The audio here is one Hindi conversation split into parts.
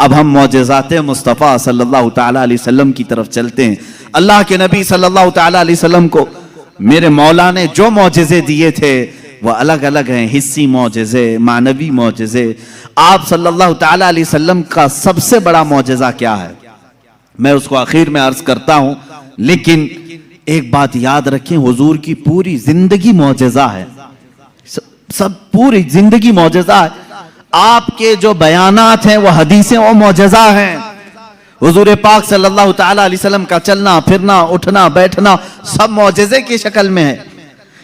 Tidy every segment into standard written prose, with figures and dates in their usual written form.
अब हम मौजज़ात मुस्तफ़ा सल्लल्लाहु ताला अलैहि वसल्लम की तरफ चलते हैं। अल्लाह के नबी सल्लल्लाहु ताला अलैहि वसल्लम को मेरे मौला ने जो मौजज़े दिए थे वह अलग अलग हैं, हिस्सी मौजज़े, मानवी मौजज़े। आप सल्लल्लाहु ताला अलैहि वसल्लम का सबसे बड़ा मौजज़ा क्या है, मैं उसको आखिर में अर्ज करता हूं, लेकिन एक बात याद रखें, हुजूर की पूरी जिंदगी मौजज़ा है, सब पूरी जिंदगी मौजज़ा है। आपके जो बयानात हैं वो हदीसें वो मौजज़ा हैं। हुजूर पाक सल्लल्लाहु ताला अलैहि वसल्लम का चलना फिरना उठना बैठना सब मौजज़े की शक्ल में है,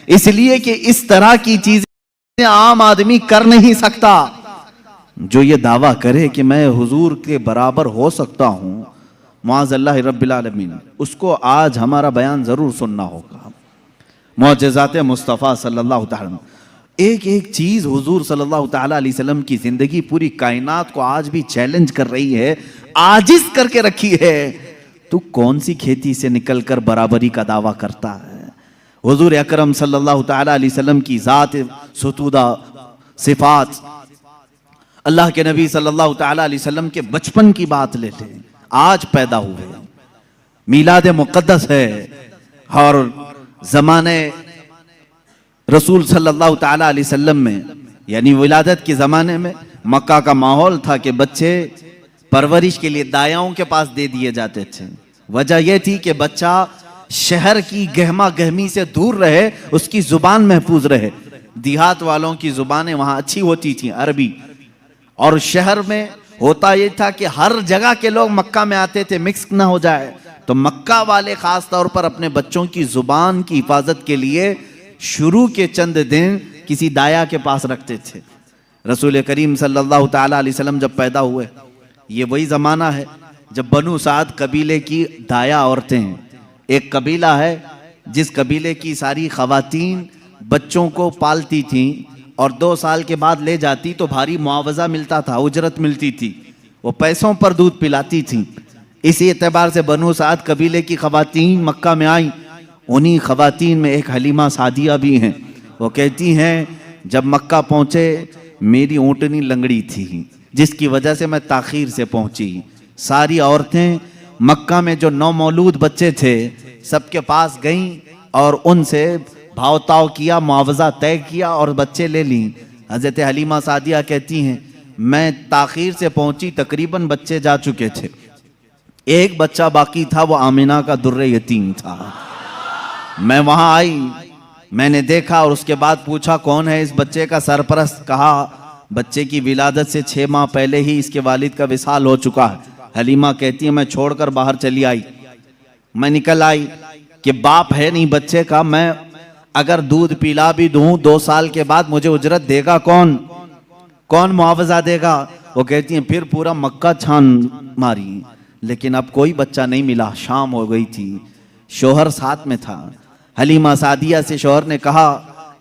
इसलिए कि इस तरह की चीजें आम आदमी कर नहीं सकता। जो ये दावा करे कि मैं हुजूर के बराबर हो सकता हूं, मुआज़ल्लाह रब्बिल आलमीन, उसको आज हमारा बयान जरूर सुनना होगा। मौजज़ात मुस्तफ़ा सल्लल्लाहु ताला, एक एक चीज हुजूर सल्लल्लाहु ताला अलैहि वसल्लम की जिंदगी पूरी कायनात को आज भी चैलेंज कर रही है, आजिज करके रखी है। तू कौन सी खेती से निकलकर बराबरी का दावा करता है? हुजूर अकरम सल्लल्लाहु ताला अलैहि वसल्लम की ज़ात सुतूदा सिफात, अल्लाह के नबी सल्लल्लाहु ताला अलैहि वसल्लम के बचपन की बात लेते हैं, आज पैदा हुए, मीलाद मुक़द्दस है, और ज़माने रसूल सल्लल्लाहु ताला अलैहि वसल्लम में यानी विलादत के ज़माने में मक्का का माहौल था कि बच्चे परवरिश के लिए दायाओं के पास दे दिए जाते थे। वजह यह थी कि बच्चा शहर की गहमा गहमी से दूर रहे, उसकी जुबान महफूज रहे। देहात वालों की जुबानें वहाँ अच्छी होती थी, अरबी, और शहर में होता यह था कि हर जगह के लोग मक्का में आते थे, मिक्स ना हो जाए। तो मक्का वाले खास तौर पर अपने बच्चों की जुबान की हिफाजत के लिए शुरू के चंद दिन किसी दाया के पास रखते थे। रसूल करीम सल्लल्लाहु ताला अलैहि वसल्लम जब पैदा हुए, ये वही ज़माना है जब बनु साद कबीले की दाया औरतें हैं। एक कबीला है जिस कबीले की सारी ख़वातीन बच्चों को पालती थीं और 2 साल के बाद ले जाती तो भारी मुआवजा मिलता था, उजरत मिलती थी, वो पैसों पर दूध पिलाती थीं। इसी एतबार से बनु साद कबीले की ख़वातीन मक्का में आई। उन्हीं ख़वातीन में एक हलीमा सादिया भी हैं। वो कहती हैं, जब मक्का पहुँचे मेरी ऊँटनी लंगड़ी थी, जिसकी वजह से मैं ताख़ीर से पहुँची। सारी औरतें मक्का में जो नौमौलूद बच्चे थे सबके पास गईं और उनसे भावताव किया, मुआवजा तय किया और बच्चे ले ली। हज़रत हलीमा सादिया कहती हैं, मैं ताख़ीर से पहुँची, तकरीबन बच्चे जा चुके थे, एक बच्चा बाकी था, वो आमिना का दुर्रे यतीम था। मैं वहाँ आई, मैंने देखा और उसके बाद पूछा कौन है इस बच्चे का सरपरस्त। कहा बच्चे की विलादत से 6 माह पहले ही इसके वालिद का विसाल हो चुका है। हलीमा कहती है, मैं छोड़कर बाहर चली आई। मैं निकल आई कि बाप है नहीं बच्चे का, मैं अगर दूध पिला भी दूं 2 साल के बाद मुझे उजरत देगा कौन, कौन मुआवजा देगा? वो कहती हैं, फिर पूरा मक्का छान मारी, लेकिन अब कोई बच्चा नहीं मिला। शाम हो गई थी, शोहर साथ में था। हलीमा सादिया से शोहर ने कहा,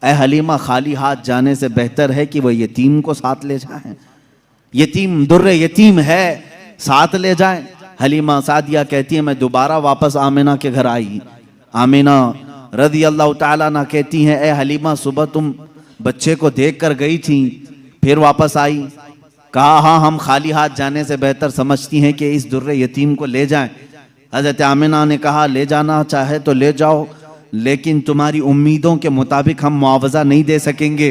ऐ हलीमा, खाली हाथ जाने से बेहतर है कि वह यतीम को साथ ले जाएं, यतीम दुर्रे यतीम है, साथ ले जाएं। हलीमा सादिया कहती है, मैं दोबारा वापस आमिना के घर आई। आमिना रज़ी अल्लाह ताला अन्हा कहती हैं, ऐ हलीमा, सुबह तुम बच्चे को देख कर गई थी, फिर वापस आई। कहा हाँ, हम खाली हाथ जाने से बेहतर समझती हैं कि इस दुर्रे यतीम को ले जाएं। हज़रत आमिना ने कहा, ले जाना चाहे तो ले जाओ, लेकिन तुम्हारी उम्मीदों के मुताबिक हम मुआवजा नहीं दे सकेंगे,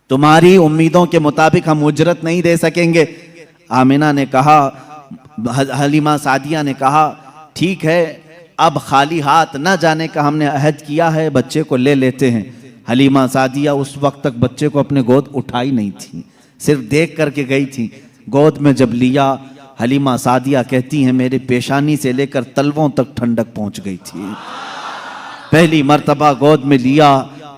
तुम्हारी उम्मीदों के मुताबिक हम उजरत नहीं दे सकेंगे। आमिना ने कहा, हलीमा सादिया ने कहा, ठीक है, अब खाली हाथ न जाने का हमने अहद किया है, बच्चे को ले लेते हैं। हलीमा सादिया उस वक्त तक बच्चे को अपने गोद उठाई नहीं थी, सिर्फ देख करके गई थी। गोद में जब लिया, हलीमा सादिया कहती हैं, मेरे पेशानी से लेकर तलवों तक ठंडक पहुंच गई थी। पहली मर्तबा गोद में लिया,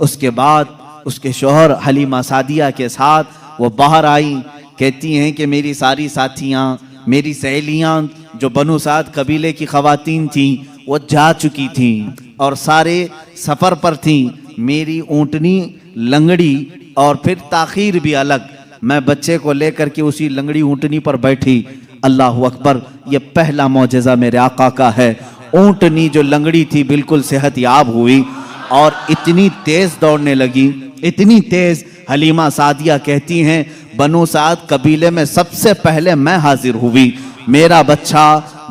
उसके बाद उसके शोहर हलीमा सादिया के साथ वो बाहर आई। कहती हैं कि मेरी सारी साथियाँ, मेरी सहेलियाँ जो बनु साद कबीले की ख़वातीन थीं वो जा चुकी थीं और सारे सफ़र पर थीं। मेरी ऊँटनी लंगड़ी और फिर ताख़ीर भी अलग। मैं बच्चे को लेकर के उसी लंगड़ी ऊँटनी पर बैठी। अल्लाह अकबर, ये पहला मौजज़ा मेरे आका का है। ऊँटनी जो लंगड़ी थी बिल्कुल सेहत याब हुई और इतनी तेज़ दौड़ने लगी, इतनी तेज हलीमा सादिया कहती हैं, बनु साद कबीले में सबसे पहले मैं हाजिर हुई। मेरा बच्चा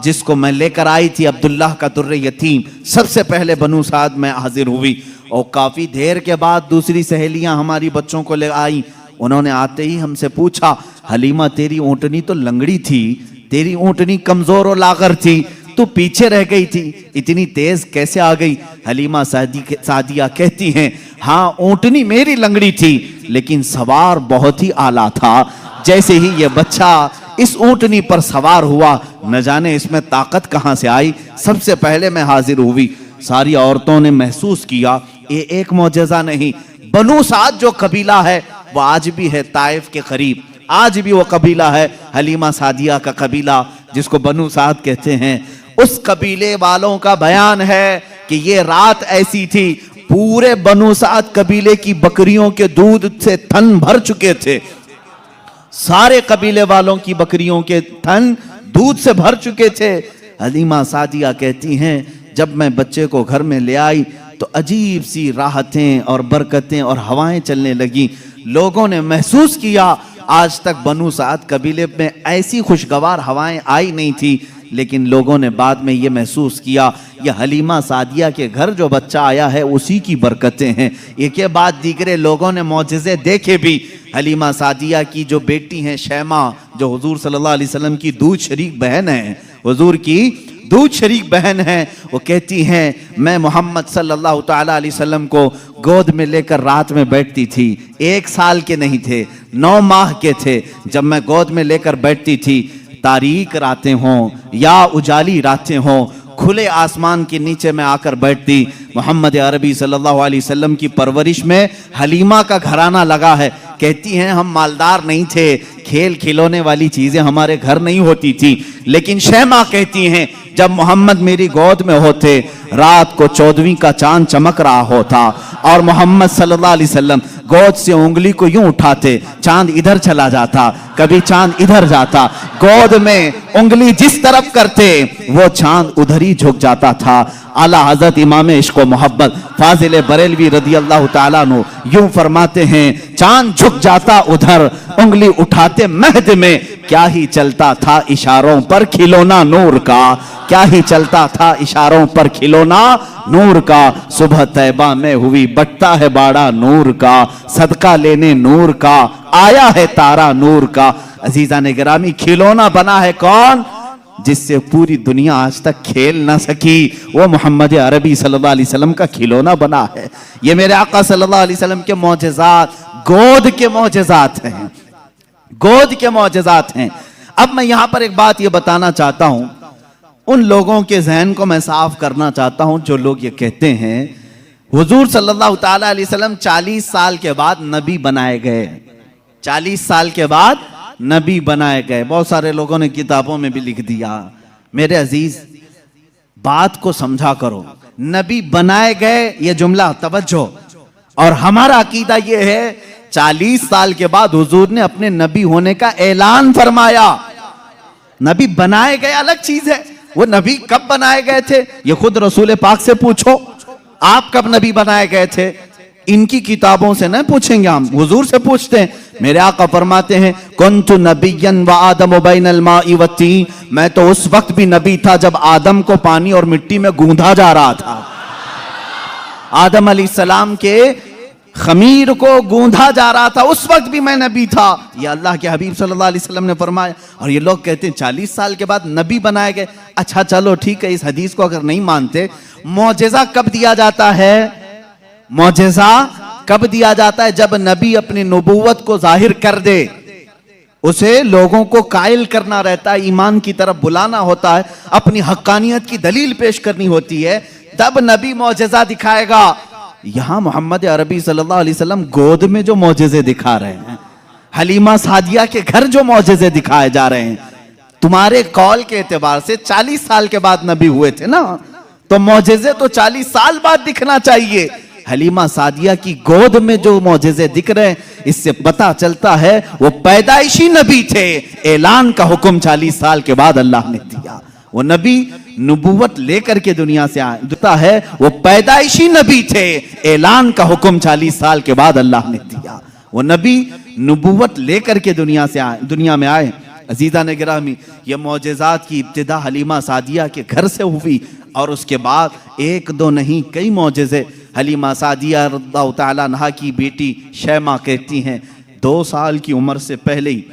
जिसको मैं लेकर आई थी, अब्दुल्लाह का दुर्रे यतीम, सबसे पहले बनु साद में हाजिर हुई। और काफी देर के बाद दूसरी सहेलियां हमारी बच्चों को ले आई। उन्होंने आते ही हमसे पूछा, हलीमा तेरी ऊँटनी तो लंगड़ी थी, तेरी ऊँटनी कमजोर और लागर थी, तू पीछे रह गई थी, इतनी तेज कैसे आ गई? हलीमा सादिया कहती हैं, हाँ ऊँटनी मेरी लंगड़ी थी, लेकिन सवार बहुत ही आला था। जैसे ही ये बच्चा इस ऊँटनी पर सवार हुआ, न जाने इसमें ताकत कहाँ से आई, सबसे पहले मैं हाजिर हुई। सारी औरतों ने महसूस किया ये एक मौजज़ा नहीं, बनु साद जो कबीला है वो आज भी है ताइफ के करीब, आज भी वो कबीला है हलीमा सादिया का कबीला जिसको बनु साद कहते हैं। उस कबीले वालों का बयान है कि ये रात ऐसी थी, पूरे बनु साद कबीले की बकरियों के दूध से थन भर चुके थे, सारे कबीले वालों की बकरियों के थन दूध से भर चुके थे। हलीमा सादिया कहती हैं, जब मैं बच्चे को घर में ले आई तो अजीब सी राहतें और बरकतें और हवाएं चलने लगी। लोगों ने महसूस किया आज तक बनु साद कबीले में ऐसी खुशगवार हवाएं आई नहीं थी, लेकिन लोगों ने बाद में ये महसूस किया ये हलीमा सादिया के घर जो बच्चा आया है उसी की बरकतें हैं। एक के बाद दीगरे लोगों ने मौजज़े देखे भी। हलीमा सादिया की जो बेटी हैं शैमा, जो हुजूर सल्लल्लाहु अलैहि वसल्लम की दूध शरीक बहन है, हुजूर की दूध शरीक बहन है, वो कहती हैं मैं मोहम्मद सल्लल्लाहु ताला अलैहि वसल्लम को गोद में लेकर रात में बैठती थी। 1 साल के नहीं थे, 9 माह के थे जब मैं गोद में लेकर बैठती थी। तारीक रातें हों या उजाली रातें हों, खुले आसमान के नीचे मैं आकर बैठती। मोहम्मद अरबी सल्लल्लाहु अलैहि वसल्लम की परवरिश में हलीमा का घराना लगा है। कहती हैं हम मालदार नहीं थे, खेल खिलौने वाली चीजें हमारे घर नहीं होती थी, लेकिन शैमा कहती हैं जब मोहम्मद मेरी गोद में होते, रात को 14वीं का चांद चमक रहा होता और मोहम्मद सल्लल्लाहु अलैहि वसल्लम गोद से उंगली को यूं उठाते, चांद इधर चला जाता, कभी चांद इधर जाता, गोद में उंगली जिस तरफ करते वो चांद उधर ही झुक जाता था। आला हजरत इमाम इश्क व मोहब्बत फाजिल बरेलवी रदी अल्लाह ताला अन्हु यूं फरमाते हैं, चांद झुक जाता उधर, उंगली उठाते महद में, क्या ही चलता था इशारों पर खिलौना नूर का, क्या ही चलता था इशारों पर खिलौना नूर का। सुबह तैबा में हुई बटता है बाड़ा नूर का, सदका लेने नूर का, आया है तारा नूर का। अजीजा ने गिरामी, खिलौना बना है कौन? जिससे पूरी दुनिया आज तक खेल ना सकी, वो मोहम्मद अरबी सल्लल्लाहु अलैहि वसल्लम का खिलौना बना है। ये मेरे आका सल्लल्लाहु अलैहि वसल्लम के मौजज़ात, गोद के मौजज़ात हैं, गोद के मौजज़ात हैं। अब मैं यहां पर एक बात ये बताना चाहता हूं, उन लोगों के जहन को मैं साफ करना चाहता हूं जो लोग ये कहते हैं हुजूर सल्लल्लाहु ताला अलैहि वसल्लम 40 साल के बाद नबी बनाए गए, 40 साल के बाद नबी बनाए गए। बहुत सारे लोगों ने किताबों में भी लिख दिया। मेरे अजीज बात को समझा करो, नबी बनाए गए ये जुमला तवज्जो, और हमारा अकीदा ये है 40 साल के बाद हुजूर ने अपने नबी होने का ऐलान फरमाया। नबी बनाए गए अलग चीज है, वो नबी कब बनाए गए थे ये खुद रसूल पाक से पूछो, आप कब नबी बनाए गए थे? इनकी किताबों से न पूछेंगे, हम हुजूर से पूछते हैं। मेरे आका फरमाते हैं, कुन्तु नबिय्यन व आदम बैनल माइ व तीन, मैं तो उस वक्त भी नबी था जब आदम को पानी और मिट्टी में गूंधा जा रहा था। आदम अलैहिस्सलाम के खमीर को गूंधा जा रहा था, उस वक्त भी मैं नबी था। ये अल्लाह के हबीब सल्लल्लाहु अलैहि वसल्लम ने फरमाया। और ये लोग कहते हैं 40 साल के बाद नबी बनाए गए। अच्छा चलो ठीक है, इस हदीस को अगर नहीं मानते, मौजज़ा कब दिया जाता है? मौजज़ा कब दिया जाता है? जब नबी अपनी नबूवत को जाहिर कर दे, उसे लोगों को कायल करना रहता है, ईमान की तरफ बुलाना होता है, अपनी हक्कानियत की दलील पेश करनी होती है, तब नबी मौजज़ा दिखाएगा। यहां मोहम्मद अरबी सल्लल्लाहु अलैहि वसल्लम गोद में जो मौजज़े दिखा रहे हैं, हलीमा सादिया के घर जो मौजज़े दिखाए जा रहे हैं, तुम्हारे कौल के एतबार से 40 साल के बाद नबी हुए थे ना, तो मौजज़े तो 40 साल बाद दिखना चाहिए। हलीमा सादिया की गोद में जो मौजज़े दिख रहे हैं, इससे पता चलता है वो पैदाइशी नबी थे। ऐलान का हुक्म 40 साल के बाद अल्लाह ने दिया। वो नबी नबूवत लेकर के दुनिया से आया है, वो पैदाइशी नबी थे, ऐलान का हुक्म 40 साल के बाद अल्लाह ने दिया। वो नबी नबूवत लेकर के दुनिया में आए। अजीज़ा ने गिरामी, ये मौजज़ात की इब्तिदा हलीमा सादिया के घर से हुई और उसके बाद एक दो नहीं कई मौजज़े। हलीमा सादिया रज़ियल्लाहु तआला अन्हा की बेटी शैमा कहती हैं 2 साल की उम्र से पहले ही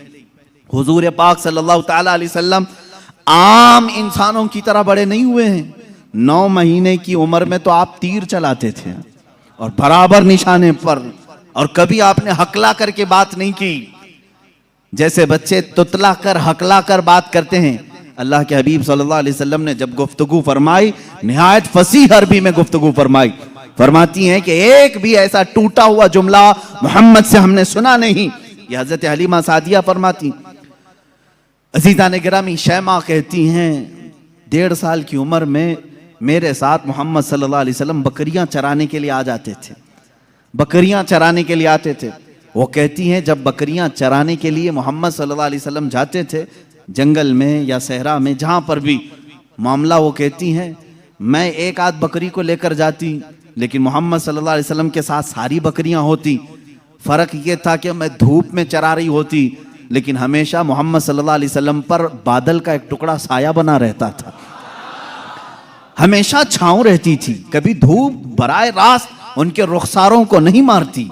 हुजूर पाक सल्लल्लाहु तआला अलैहि वसल्लम आम इंसानों की तरह बड़े नहीं हुए हैं। 9 महीने की उम्र में तो आप तीर चलाते थे और बराबर निशाने पर, और कभी आपने हकला करके बात नहीं की, जैसे बच्चे तुतला कर हकला कर बात करते हैं। अल्लाह के हबीब सल्लल्लाहु अलैहि वसल्लम ने जब गुफ्तगू फरमाई, निहायत फसीह अरबी में गुफ्तगू फरमाई। फरमाती हैं कि एक भी ऐसा टूटा हुआ जुमला मोहम्मद से हमने सुना नहीं। ये हजरत हलीमा सादिया फरमाती। अजीज़ा ने गिरामी, शैमा कहती हैं 1.5 साल की उम्र में मेरे साथ मोहम्मद सल्लल्लाहु अलैहि वसल्लम बकरियां चराने के लिए आ जाते थे, बकरियां चराने के लिए आते थे। वो कहती हैं जब बकरियां चराने के लिए मोहम्मद सल्लल्लाहु अलैहि वसल्लम जाते थे जंगल में या सहरा में, जहां पर भी मामला, वो कहती हैं मैं एक आध बकरी को लेकर जाती, लेकिन मोहम्मद सल्लल्लाहु अलैहि वसल्लम के साथ सारी बकरियां होती। फ़र्क ये था कि मैं धूप में चरा रही होती, लेकिन हमेशा मोहम्मद सल्लल्लाहु अलैहि वसल्लम पर बादल का एक टुकड़ा साया बना रहता था, हमेशा छांव रहती थी। कभी धूप बराए रास्त उनके रुखसारों को नहीं मारती,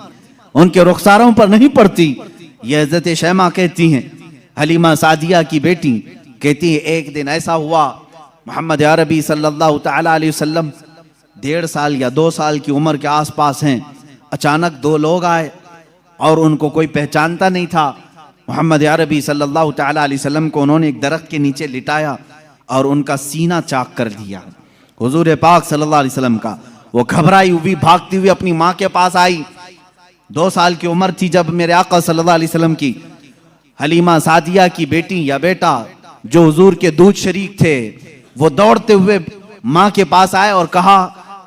उनके रुखसारों पर नहीं पड़ती। यह हज़रत शैमा कहती हैं, हलीमा सादिया की बेटी कहती है एक दिन ऐसा हुआ, मोहम्मद अरबी सल्लल्लाहु तआला अलैहि वसल्लम 1.5 साल या 2 साल की उम्र के आसपास हैं। अचानक 2 लोग आए और उनको कोई पहचानता नहीं था। मोहम्मद अरबी सल्लल्लाहु तआला अलैहि वसल्लम को उन्होंने एक दरख्त के नीचे लिटाया और उनका सीना चाक कर दिया हुजूर पाक सल्लल्लाहु अलैहि वसल्लम का। वो घबराई हुई भागती हुई अपनी माँ के पास आई। 2 साल की उम्र थी जब मेरे आका सल्लल्लाहु अलैहि वसल्लम की। हलीमा सादिया की बेटी या बेटा जो हुजूर के दूध शरीक थे, वो दौड़ते हुए माँ के पास आए और कहा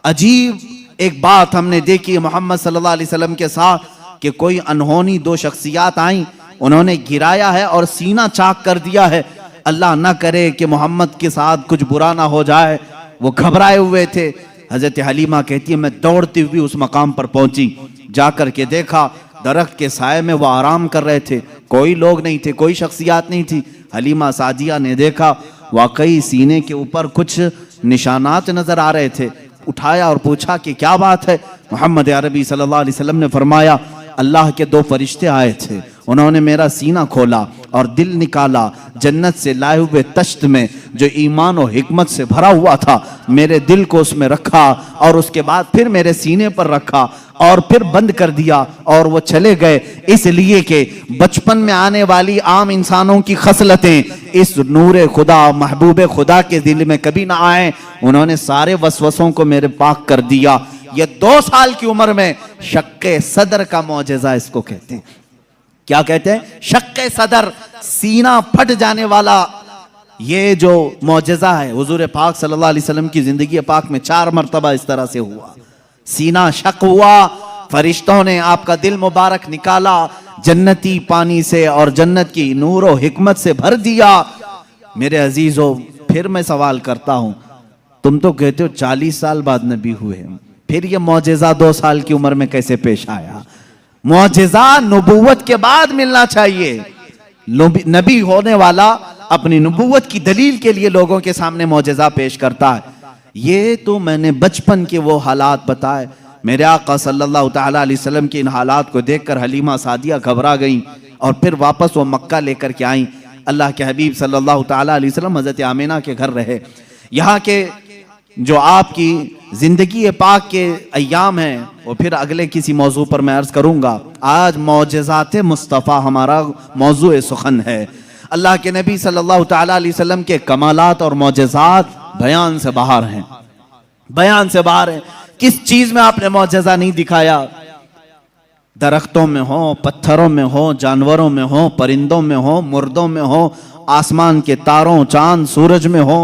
अजीब एक बात हमने देखी मोहम्मद सल्लल्लाहु अलैहि वसल्लम के साथ, कि कोई अनहोनी 2 शख्सियात आई, उन्होंने गिराया है और सीना चाक कर दिया है। अल्लाह ना करे कि मोहम्मद के साथ कुछ बुरा ना हो जाए। वो घबराए हुए थे। हजरत हलीमा कहती है मैं दौड़ती हुई उस मकाम पर पहुंची, जाकर के देखा दरख्त के साए में वो आराम कर रहे थे, कोई लोग नहीं थे, कोई शख्सियात नहीं थी। हलीमा सादिया ने देखा वाकई सीने के ऊपर कुछ निशानात नजर आ रहे थे। उठाया और पूछा कि क्या बात है। मोहम्मद अरबी सल्लल्लाहु अलैहि वसल्लम ने फरमाया अल्लाह के 2 फरिश्ते आए थे, उन्होंने मेरा सीना खोला और दिल निकाला, जन्नत से लाए हुए तश्त में जो ईमान और हिकमत से भरा हुआ था, मेरे दिल को उसमें रखा और उसके बाद फिर मेरे सीने पर रखा और फिर बंद कर दिया और वो चले गए। इसलिए कि बचपन में आने वाली आम इंसानों की खसलतें इस नूरे खुदा महबूब खुदा के दिल में कभी ना आए। उन्होंने सारे वसवसों को मेरे पाक कर दिया। ये 2 साल की उम्र में शक्के सदर का मौजज़ा इसको कहते हैं। क्या कहते हैं? शक्के सदर, सीना फट जाने वाला। ये जो मौजज़ा है हुजूर पाक सल्लल्लाहु अलैहि वसल्लम की जिंदगी पाक में 4 मरतबा इस तरह से हुआ। सीना शक हुआ, फरिश्तों ने आपका दिल मुबारक निकाला, जन्नती पानी से और जन्नत की नूर और हिकमत से भर दिया। मेरे अजीजों, फिर मैं सवाल करता हूं, तुम तो कहते हो 40 साल बाद नबी हुए, फिर ये मौजज़ा 2 साल की उम्र में कैसे पेश आया? मौजज़ा नबूवत के बाद मिलना चाहिए। नबी होने वाला अपनी नबूवत की दलील के लिए लोगों के सामने मौजज़ा पेश करता है। ये तो मैंने बचपन के वो हालात बताए। मेरे आका सल्लल्लाहु तआला अलैहि वसल्लम के इन हालात को देखकर हलीमा सादिया घबरा गई और फिर वापस वो मक्का लेकर के आई। अल्लाह के हबीब सल्लल्लाहु तआला अलैहि वसल्लम हज़रत आमिना के घर रहे। यहाँ के जो आपकी जिंदगी पाक के अय्याम हैं वो फिर अगले किसी मौजू पर मैं अर्ज करूँगा। आज मौजज़ात मुस्तफ़ा हमारा मौजू सुखन है। अल्लाह के नबी सल्लल्लाहु तआला अलैहि वसल्लम के कमालात और मौजज़ात बयान से बाहर हैं, बयान से बाहर हैं। किस चीज में आपने मौजज़ा नहीं दिखाया? दरख्तों में हो, पत्थरों में हो, जानवरों में हो, परिंदों में हो, मुर्दों में हो, आसमान के तारों, चांद, सूरज में हो,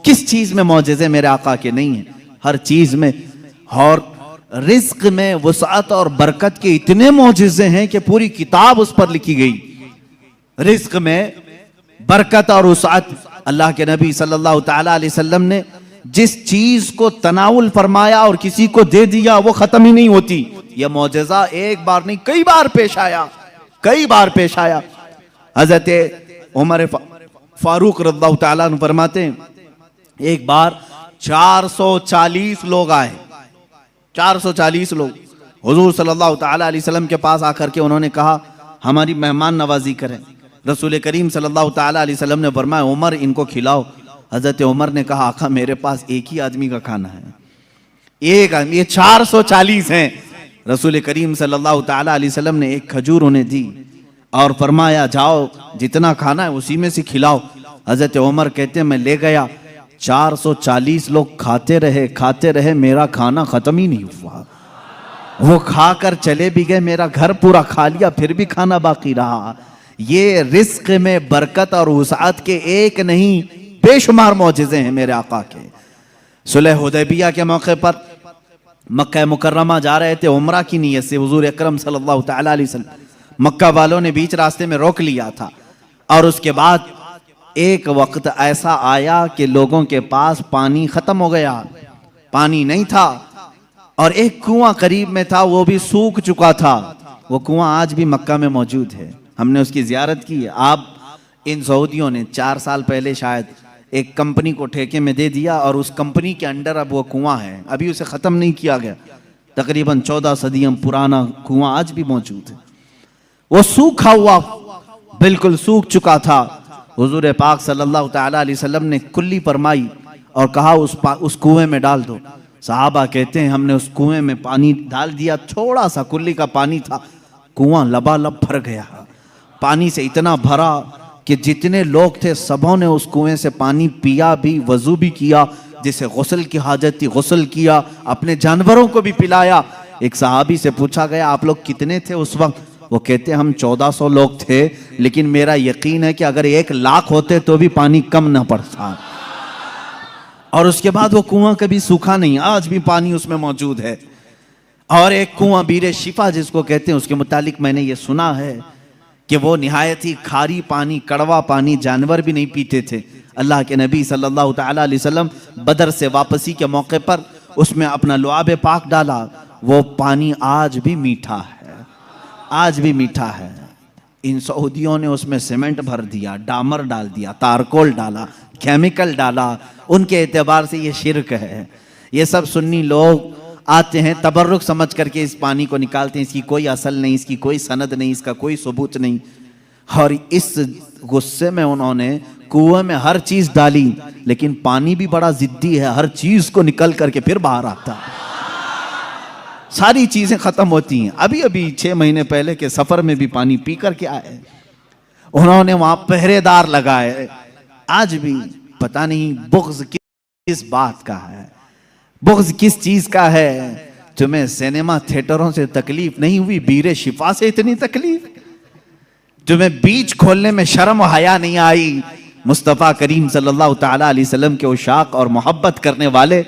किस चीज में मौजज़े मेरे आका के नहीं है? हर चीज में। और रिज्क में वसाअत और बरकत के इतने मौजज़े हैं कि पूरी किताब उस पर लिखी गई। रिज्क में बरकत और वसाअत। अल्लाह के नबी सल्लल्लाहु ताला अलैहि वसल्लम ने जिस चीज को तनाउल फरमाया और किसी को दे दिया वो खत्म ही नहीं होती। यह मौजज़ा एक बार नहीं कई बार पेश आया, कई बार पेश आया। हजरत उमर फारूक रज़ियल्लाहु ताला अन्हु फरमाते हैं एक बार 440 लोग आए, 440 लोग हुजूर सल्लल्लाहु ताला अलैहि वसल्लम के पास आकर के उन्होंने कहा हमारी मेहमान नवाजी करें। रसूल करीम सल्लल्लाहु ताला अलैहि वसल्लम ने फरमाया उमर इनको खिलाओ। हजरत उमर ने कहा आका मेरे पास एक ही आदमी का खाना है, एक आदमी, ये 440 हैं। रसूल करीम सल्लल्लाहु ताला अलैहि वसल्लम ने एक खजूर उन्हें दी और फरमाया जाओ जितना खाना है उसी में से खिलाओ। हजरत उमर कहते हैं मैं ले गया, 440 लोग खाते रहे, मेरा खाना खत्म ही नहीं हुआ। वो खाकर चले भी गए, मेरा घर पूरा खा लिया, फिर भी खाना बाकी रहा। ये रिस्क में बरकत और वुसाअत के एक नहीं बेशुमार मौजिज़े हैं मेरे आका के। सुलह हुदैबिया के मौके पर मक्का मुकर्रमा जा रहे थे उम्रा की नीयत से, हुजूर अकरम सल्लल्लाहु ताला अलैहि वसल्लम। मक्का वालों ने बीच रास्ते में रोक लिया था और उसके बाद एक वक्त ऐसा आया कि लोगों के पास पानी खत्म हो गया, पानी नहीं था और एक कुआं करीब में था वो भी सूख चुका था। वो कुआं आज भी मक्का में मौजूद है, हमने उसकी जियारत की है। आप इन सऊदियों ने 4 साल पहले शायद एक कंपनी को ठेके में दे दिया और उस कंपनी के अंडर अब वो कुआं है, अभी उसे ख़त्म नहीं किया गया। तकरीबन 14 सदियों पुराना कुआं आज भी मौजूद है। वो सूखा हुआ बिल्कुल सूख चुका था। हुजूर पाक सल्लल्लाहु ताला अलैहि वसल्लम ने कुल्ली फरमाई और कहा उस कुएं में डाल दो। सहाबा कहते हैं हमने उस कुएं में पानी डाल दिया, थोड़ा सा कुल्ली का पानी था, कुआं लबालब भर गया। पानी से इतना भरा कि जितने लोग थे सबों ने उस कुएं से पानी पिया भी, वजू भी किया, जिसे गुस्ल की हाजत थी गुस्ल किया, अपने जानवरों को भी पिलाया। एक सहाबी से पूछा गया आप लोग कितने थे उस वक्त? वो कहते हम 1400 लोग थे, लेकिन मेरा यकीन है कि अगर 1 लाख होते तो भी पानी कम ना पड़ता। और उसके बाद वो कुआं कभी सूखा नहीं, आज भी पानी उसमें मौजूद है। और एक कुआं बीरे शिफा जिसको कहते हैं, उसके मुतालिक मैंने ये सुना है कि वो निहायत ही खारी पानी, कड़वा पानी जानवर भी नहीं पीते थे। अल्लाह के नबी सल्लल्लाहु ताला अलैहि वसल्लम बदर से वापसी के मौके पर उसमें अपना लुआब पाक डाला, वो पानी आज भी मीठा है, आज भी मीठा है। इन सऊदियों ने उसमें सीमेंट भर दिया, डामर डाल दिया, तारकोल डाला, केमिकल डाला, उनके एतबार से ये शिरक है। ये सब सुन्नी लोग आते हैं तबर्रुक समझ करके इस पानी को निकालते हैं, इसकी कोई असल नहीं, इसकी कोई सनद नहीं, इसका कोई सबूत नहीं। और इस गुस्से में उन्होंने कुएं में हर चीज डाली, लेकिन पानी भी बड़ा जिद्दी है, हर चीज को निकल करके फिर बाहर आता है, सारी चीजें खत्म होती हैं। अभी अभी 6 महीने पहले के सफर में भी पानी पी करके आए, उन्होंने वहां पहरेदार लगाए। आज भी पता नहीं बुग़्ज़ किस बात का है, बुग़्ज़ किस चीज का है। तुम्हें सिनेमा थिएटरों से तकलीफ नहीं हुई, बीरे शिफा से इतनी तकलीफ? तुम्हें बीच खोलने में शर्म हया नहीं आई? मुस्तफ़ा करीम सल्लल्लाहु ताला अलैहि वसल्लम के उशाक और मोहब्बत करने वाले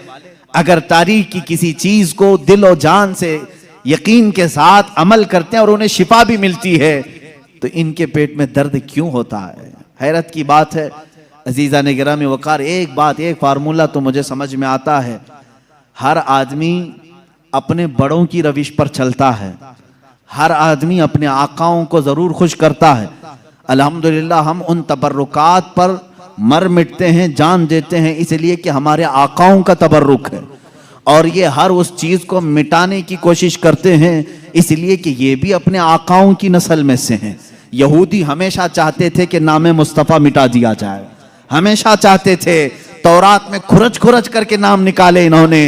अगर तारीख की किसी चीज को दिल और जान से यकीन के साथ अमल करते हैं और उन्हें शिफा भी मिलती है, तो इनके पेट में दर्द क्यों होता है? हैरत की बात है। अजीज़ा ने गिरामी वकार, एक बात, एक फार्मूला तो मुझे समझ में आता है, हर आदमी अपने बड़ों की रविश पर चलता है, हर आदमी अपने आकाओं को जरूर खुश करता है। अल्हम्दुलिल्लाह हम उन तबर्रुकात पर मर मिटते हैं, जान देते हैं, इसलिए कि हमारे आकाओं का तबर्रुक है। और ये हर उस चीज को मिटाने की कोशिश करते हैं, इसलिए कि ये भी अपने आकाओं की नस्ल में से हैं। यहूदी हमेशा चाहते थे कि नाम मुस्तफ़ा मिटा दिया जाए, हमेशा चाहते थे। तौरात में खुरच खुरच करके नाम निकाले इन्होंने,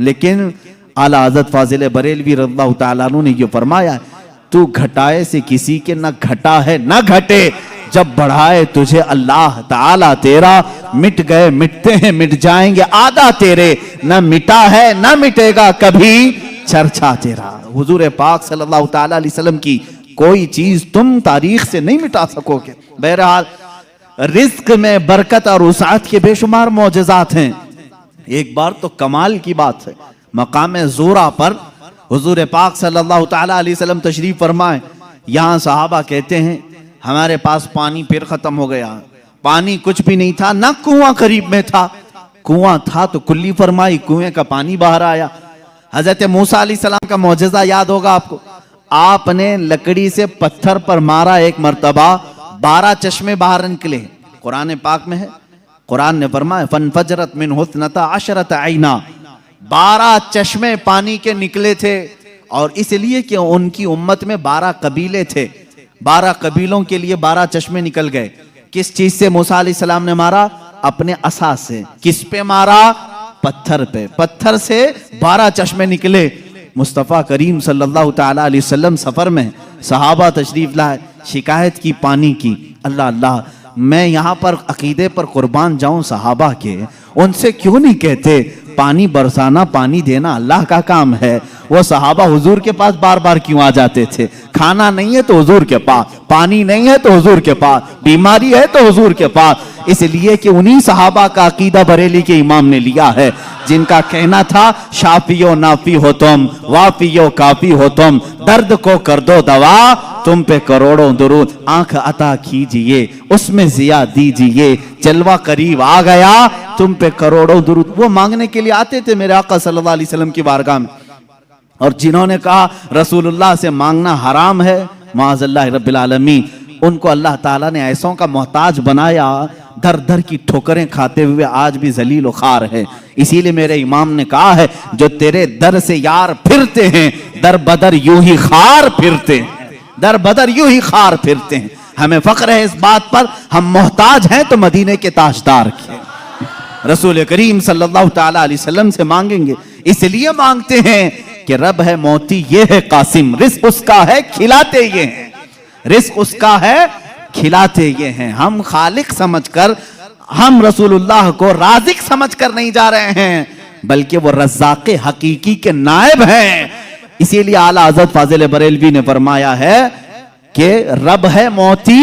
लेकिन आला हज़रत फाजिल बरेलवी रज़ियल्लाहु ताला अन्हु ने ये फरमाया, तू घटाए से किसी के न घटा है न घटे, जब बढ़ाए तुझे अल्लाह ताला तेरा, मिट गए मिटते हैं मिट जाएंगे आदा तेरे, न मिटा है न मिटेगा कभी चर्चा तेरा। हुजूर पाक सल्लल्लाहु ताला अलैहि वसल्लम की कोई चीज तुम तारीख से नहीं मिटा सकोगे। बहरहाल रिज्क में बरकत और वसाअत के बेशुमार मौजज़ात हैं। एक बार तो कमाल की बात है, मकाम ज़ोरा पर हुजूर पाक सल्लल्लाहु ताला अलैहि वसल्लम तशरीफ फरमाए। यहाँ सहाबा कहते हैं हमारे पास पानी फिर ख़त्म हो गया, पानी कुछ भी नहीं था, ना कुआं करीब में था। कुआं था तो कुल्ली फरमाई, कुएं का पानी बाहर आया। हजरत मूसा अलैहिस्सलाम का मौजज़ा याद होगा आपको। आपने लकड़ी से पत्थर पर मारा एक मर्तबा, 12 चश्मे बाहर निकले। कुरान पाक में है, कुरान ने फरमाया फनफजरत मिन हुस्नता अशरत आइना, 12 चश्मे पानी के निकले थे। और इसलिए कि उनकी उम्मत में 12 कबीले थे, 12 कबीलों के लिए 12 चश्मे निकल गए। किस चीज से मूसा अलैहिस्सलाम ने मारा? अपने असा से। किस पे मारा? पत्थर पे। पत्थर से 12 चश्मे निकले। मुस्तफ़ा करीम सल्लल्लाहु ताला अलैहि वसल्लम सफर में, सहाबा तशरीफ लाए, शिकायत की पानी की। अल्लाह अल्लाह, मैं यहाँ पर अकीदे पर कुर्बान जाऊं सहाबा के, उनसे क्यों नहीं कहते पानी बरसाना, पानी देना अल्लाह का काम है। वो सहाबा हुजूर के पास बार बार क्यों आ जाते थे? खाना नहीं है तो हुजूर के पास, पानी नहीं है तो हुजूर के पास, बीमारी है तो हुजूर के पास। इसलिए कि उन्हीं सहाबा का अकीदा बरेली के इमाम ने लिया है, जिनका कहना था शाफियो नाफी हो तुम, वाफियो काफी हो तुम, दर्द को कर दो दवा, तुम पे करोड़ों दुरूद, आंख अता कीजिए उसमें जिया दीजिए, जलवा करीब आ गया तुम पे करोड़ों दुरूद। वो मांगने के लिए आते थे मेरे आका सल्लल्लाहु अलैहि वसल्लम की बारगाह में। और जिन्होंने कहा रसूलुल्लाह से मांगना हराम है, माअज़ल्लाह रब्बिल आलमीन, उनको अल्लाह ताला ने ऐसों का मोहताज बनाया, दर दर की ठोकरें खाते हुए आज भी जलील व खार है। इसीलिए मेरे इमाम ने कहा है, जो तेरे दर से यार फिरते हैं, दर बदर यूं ही खार फिरते हैं, दर बदर यूं ही खार फिरते हैं। हमें फख्र है इस बात पर, हम मोहताज हैं तो मदीने के ताजदार के रसूल करीम सल्लल्लाहु ताला अलैहि वसल्लम से मांगेंगे। इसलिए मांगते हैं कि रब है मोती ये है कासिम, रिस्क उसका है खिलाते ये हैं, रिस्क उसका है खिलाते ये हैं। हम खालिक समझकर, हम रसूलुल्लाह को राज़िक समझकर नहीं जा रहे हैं, बल्कि वो रज़्ज़ाक़े हकीकी के नायब हैं। इसीलिए आला हज़रत फाज़िल बरेलवी ने फरमाया है कि रब है मोती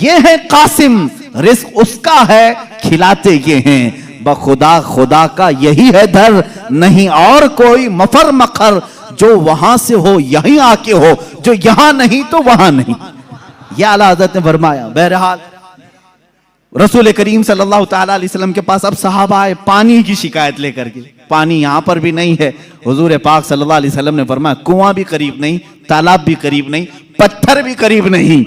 ये है कासिम, रिस्क उसका है खिलाते ये हैं। बखुदा खुदा का यही है दर, नहीं और कोई मफर मखर, जो वहां से हो यहीं आके हो, जो यहां नहीं तो वहां नहीं। यह आला हज़रत ने फरमाया। बहरहाल रसूल करीम सल्लल्लाहु ताला अलैहि वसल्लम के पास अब सहाबा आए पानी की शिकायत लेकर के। पानी यहां पर भी नहीं है। हुजूर पाक सल्लल्लाहु अलैहि वसल्लम ने फरमाया कुआं भी करीब नहीं, तालाब भी करीब नहीं, पत्थर भी करीब नहीं।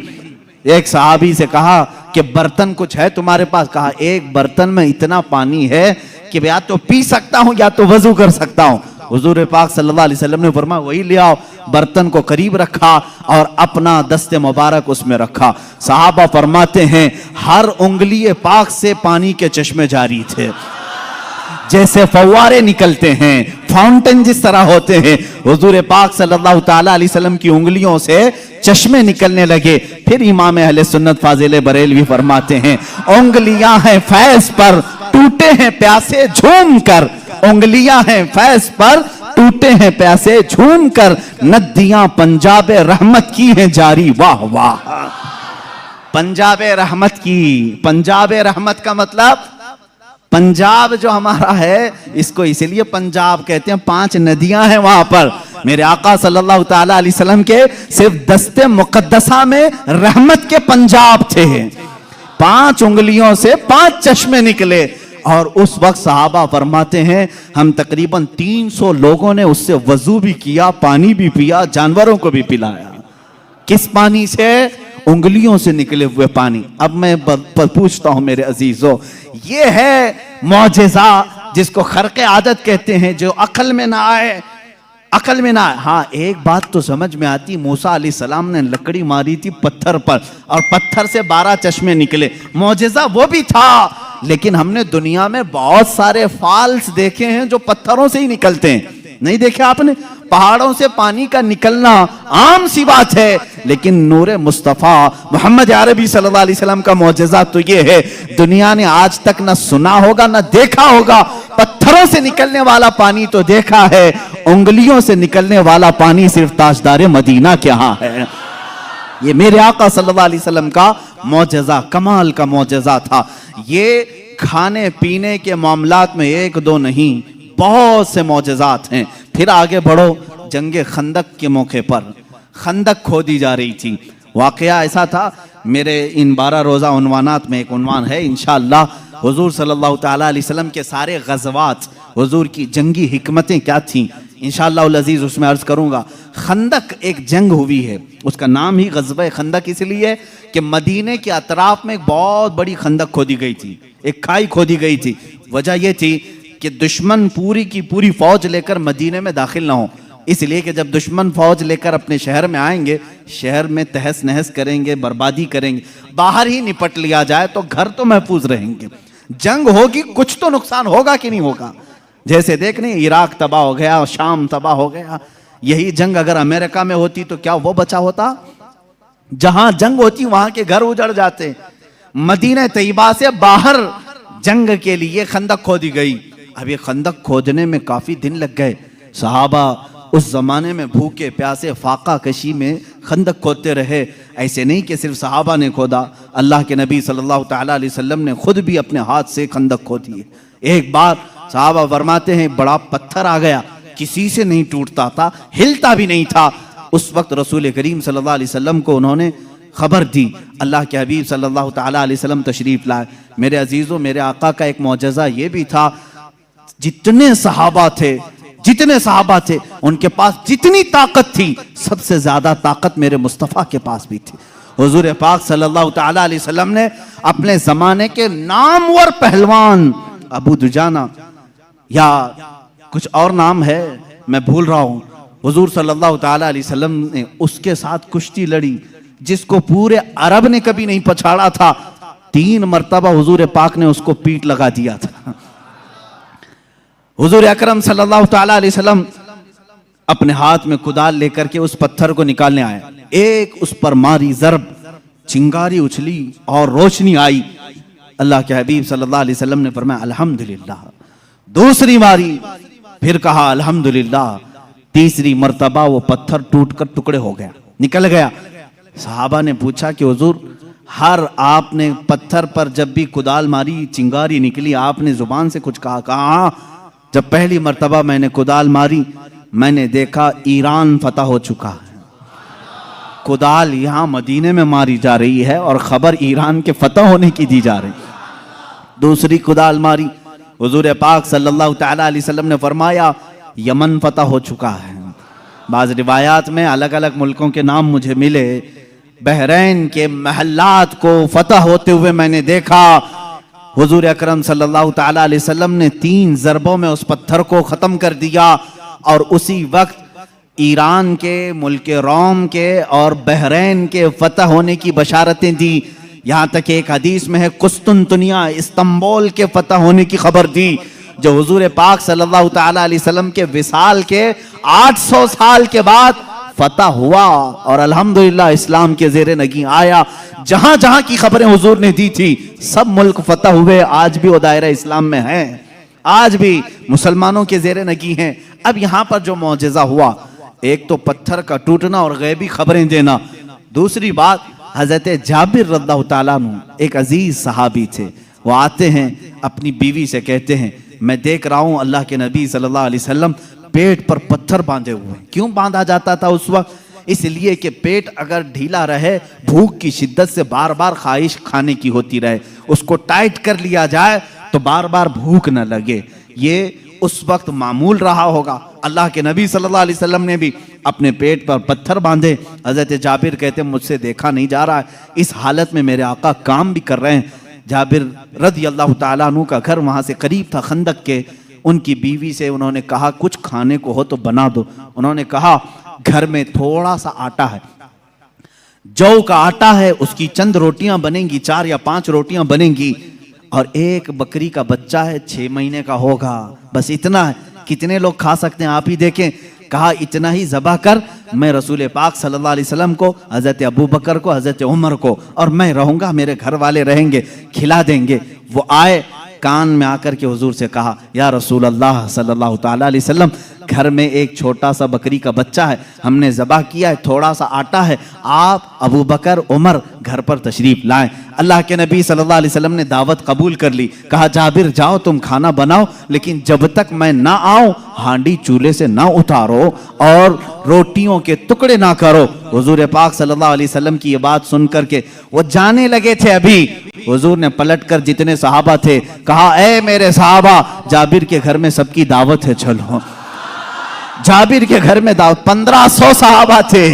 एक सहाबी से कहा कि बर्तन कुछ है तुम्हारे पास? कहा एक बर्तन में इतना पानी है कि या तो पी सकता हूं या तो वजू कर सकता हूं। हुजूर पाक सल्लल्लाहु अलैहि वसल्लम ने फरमाया वही ले आओ। बर्तन को करीब रखा और अपना दस्ते मुबारक उसमें रखा। सहाबा फरमाते हैं हर उंगली पाक से पानी के चश्मे जारी थे, जैसे फव्वारे निकलते हैं, फाउंटेन जिस तरह होते हैं। हुजूर पाक सल्लल्लाहु ताला अलैहि वसल्लम की उंगलियों से चश्मे निकलने लगे। फिर इमाम अहले सुन्नत फाजिल बरेलवी फरमाते हैं उंगलियां हैं फैज पर, टूटे हैं प्यासे झूम कर, उंगलियां हैं फैज पर, टूटे हैं प्यासे झूम कर, नदियां पंजाबे रहमत की हैं जारी। वाह वाह, पंजाबे रहमत की। पंजाबे रहमत का मतलब पंजाब जो हमारा है इसको इसलिए पंजाब कहते हैं, 5 नदियां हैं वहां पर। मेरे आका सल्लल्लाहु ताला अलैहि वसल्लम के सिर्फ दस्ते मुकद्दसा में रहमत के पंजाब थे। 5 उंगलियों से 5 चश्मे निकले। और उस वक्त सहाबा फरमाते हैं हम तकरीबन 300 लोगों ने उससे वजू भी किया, पानी भी पिया, जानवरों को भी पिलाया। किस पानी से? उंगलियों से निकले हुए पानी। अब मैं पूछता हूं मेरे अजीजों, ये है मौजज़ा जिसको खर्क़े आदत कहते हैं, जो अकल में ना आए, अकल में ना आए। हाँ एक बात तो समझ में आती, मूसा अलैहिस्सलाम ने लकड़ी मारी थी पत्थर पर और पत्थर से 12 चश्मे निकले, मौजज़ा वो भी था। लेकिन हमने दुनिया में बहुत सारे फॉल्स देखे हैं जो पत्थरों से ही निकलते हैं। नहीं देखे आपने? पहाड़ों से पानी का निकलना आम सी बात है, लेकिन नूरे मुस्तफ़ा मोहम्मद अरबी सल्लल्लाहु अलैहि वसल्लम का मौजज़ा तो ये है, दुनिया ने आज तक ना सुना होगा ना देखा होगा। पत्थरों से निकलने वाला पानी तो देखा है, उंगलियों से निकलने वाला पानी सिर्फ ताजदार मदीना के यहाँ है। ये मेरे आका सल्लल्लाहु अलैहि वसल्लम का मौजज़ा, कमाल का मौजज़ा था। ये खाने पीने के मामलात में 1-2 नहीं, बहुत से मौजज़ात हैं। फिर आगे बढ़ो, जंगे खंदक के मौके पर खंदक खोदी जा रही थी। वाकया ऐसा था मेरे इन 12 रोज़ा उन्वानात में एक उन्वान है इंशाअल्लाह, हुजूर सल्लल्लाहु ताला अलैहि वसल्लम के सारे गज़वात, हुजूर की जंगी हिकमतें क्या थीं, इंशाअल्लाह उल अज़ीज़ उसमें अर्ज़ करूँगा। खंदक एक जंग हुई है, उसका नाम ही ग़ज़वा खंदक इसलिए है कि मदीने के अतराफ में एक बहुत बड़ी खंदक खोदी गई थी, एक खाई खोदी गई थी। वजह यह थी कि दुश्मन पूरी की पूरी फौज लेकर मदीने में दाखिल ना हो, इसलिए कि जब दुश्मन फौज लेकर अपने शहर में आएंगे, शहर में तहस नहस करेंगे, बर्बादी करेंगे, बाहर ही निपट लिया जाए तो घर तो महफूज रहेंगे। जंग होगी, कुछ तो नुकसान होगा कि नहीं होगा। जैसे देख नहीं, इराक तबाह हो गया, शाम तबाह हो गया। यही जंग अगर अमेरिका में होती तो क्या वो बचा होता? जहां जंग होती वहां के घर उजड़ जाते। मदीना तैयबा से बाहर जंग के लिए खंदक खोदी गई। अब ये खंदक खोदने में काफी दिन लग गए। सहाबा उस जमाने में भूखे प्यासे फाका कशी में खंदक खोदते रहे। ऐसे नहीं कि सिर्फ सहाबा ने खोदा, अल्लाह के नबी सल्लल्लाहु ताला अलैहि वसल्लम ने खुद भी अपने हाथ से खंदक खोदी है। एक बार सहाबा फरमाते हैं, बड़ा पत्थर आ गया, किसी से नहीं टूटता था, हिलता भी नहीं था। उस वक्त रसूल करीम सल्लल्लाहु अलैहि वसल्लम को उन्होंने खबर दी। अल्लाह के हबीब सल्लल्लाहु ताला अलैहि वसल्लम तशरीफ लाए। मेरे अजीजों, मेरे आका का एक मौजज़ा ये भी था, जितने सहाबा थे उनके पास जितनी ताकत थी, सबसे ज्यादा ताकत मेरे मुस्तफ़ा के पास भी थी। हुजूर पाक सल्लल्लाहु ताला अलैहि वसल्लम ने अपने जमाने के नामवर पहलवान अबू दुजाना या कुछ और नाम है मैं भूल रहा हूं, हुजूर सल्लल्लाहु ताला अलैहि वसल्लम ने उसके साथ कुश्ती लड़ी, जिसको पूरे अरब ने कभी नहीं पछाड़ा था। 3 मरतबा हुजूर पाक ने उसको पीठ लगा दिया था। हुजूर अकरम सल्लल्लाहु ताला अलैहि वसल्लम अपने हाथ में कुदाल लेकर के उस पत्थर को निकालने आए। एक उस पर मारी ज़रब, चिंगारी उछली और रोशनी आई। अल्लाह के हबीब सल्लल्लाहु अलैहि वसल्लम ने फरमाया अल्हम्दुलिल्लाह। दूसरी मारी, फिर कहा अल्हम्दुलिल्लाह। तीसरी मर्तबा वो पत्थर टूटकर टुकड़े हो गया, निकल गया। सहाबा ने पूछा कि हुजूर, हर आपने पत्थर पर जब भी कुदाल मारी चिंगारी निकली, आपने जुबान से कुछ कहा? कहा जब पहली मर्तबा मैंने कुदाल मारी, मैंने देखा ईरान फतह हो चुका है। कुदाल यहां मदीने में मारी जा रही है और खबर ईरान के फतह होने की दी जा रही। दूसरी कुदाल मारी, हुजूर पाक सल्लल्लाहु ताला अलैहि वसल्लम ने फरमाया यमन फतह हो चुका है। बाज रिवायात में अलग अलग मुल्कों के नाम मुझे मिले। बहरैन के महल्लात को फतह होते हुए मैंने देखा। हुजूर अकरम सल्लल्लाहु ताला अलैहि वसल्लम ने 3 ज़रबों में उस पत्थर को ख़त्म कर दिया और उसी वक्त ईरान के, मुल्क रोम के और बहरैन के फतह होने की बशारतें दी। यहाँ तक एक हदीस में है कुस्तुनतुनिया, इस्तांबुल के फतह होने की खबर दी, जो हुजूर पाक सल्लल्लाहु ताला अलैहि वसल्लम के विसाल के 800 साल के बाद फतह हुआ और अल्हम्दुलिल्लाह इस्लाम के ज़ेरे नगी आया। जहां जहां की खबरें हुजूर ने दी थी, सब मुल्क फतह हुए। आज भी वो दायरा इस्लाम में है, आज भी मुसलमानों के ज़ेरे नगी हैं। अब यहाँ पर जो मौजज़ा हुआ, एक तो पत्थर का टूटना और गैबी खबरें देना, दूसरी बात हज़रत जाबिर रज़ियल्लाहु ताला अन्हु एक अजीज सहाबी थे। वो आते हैं अपनी बीवी से कहते हैं, मैं देख रहा हूँ अल्लाह के नबी सल्लल्लाहु अलैहि वसल्लम पेट पर पत्थर बांधे हुए। क्यों बांधा जाता था उस वक्त? इसलिए कि पेट अगर ढीला रहे, भूख की शिद्दत से बार बार ख्वाहिश खाने की होती रहे, उसको टाइट कर लिया जाए तो बार बार भूख न लगे। ये उस वक्त मामूल रहा होगा। अल्लाह के नबी सल्लल्लाहु अलैहि वसल्लम ने भी अपने पेट पर पत्थर बांधे। हज़रत जाबिर कहते हैं मुझसे देखा नहीं जा रहा है, इस हालत में मेरे आका काम भी कर रहे हैं। जाबिर रज़ियल्लाहु ताला अन्हु का घर वहाँ से करीब था खंदक के। उनकी बीवी से उन्होंने कहा कुछ खाने को हो तो बना दो। उन्होंने कहा घर में थोड़ा सा आटा है, जौ का आटा है, उसकी चंद रोटियां बनेंगी, 4 या 5 रोटियां बनेंगी, और एक बकरी का बच्चा है 6 महीने का होगा, बस इतना है। कितने लोग खा सकते हैं आप ही देखें। कहा इतना ही ज़बह कर, मैं रसूल पाक सल्लल्लाहु अलैहि वसल्लम को, हज़रत अबू बकर को, हज़रत उमर को, और मैं रहूंगा, मेरे घर वाले रहेंगे, खिला देंगे। वो आए, कान में आकर के हुजूर से कहा या रसूल अल्लाह सल्लल्लाहु ताला अलैहि वसल्लम, घर में एक छोटा सा बकरी का बच्चा है, हमने ज़बह किया है, थोड़ा सा आटा है, आप अबू बकर उमर घर पर तशरीफ लाएं। अल्लाह के नबी सल्लल्लाहु अलैहि वसल्लम ने दावत कबूल कर ली। कहा जाबिर जाओ तुम खाना बनाओ, लेकिन जब तक मैं ना आऊं हांडी चूल्हे से ना उतारो और रोटियों के टुकड़े ना करो। हुजूर पाक सल्लल्लाहु अलैहि वसल्लम की ये बात सुन करके वो जाने लगे थे, अभी हुजूर ने पलट कर जितने सहाबा थे कहा, ए मेरे सहाबा, जाबिर के घर में सबकी दावत है, चलो। जाबिर के घर में दावत, 1500 सहाबा थे,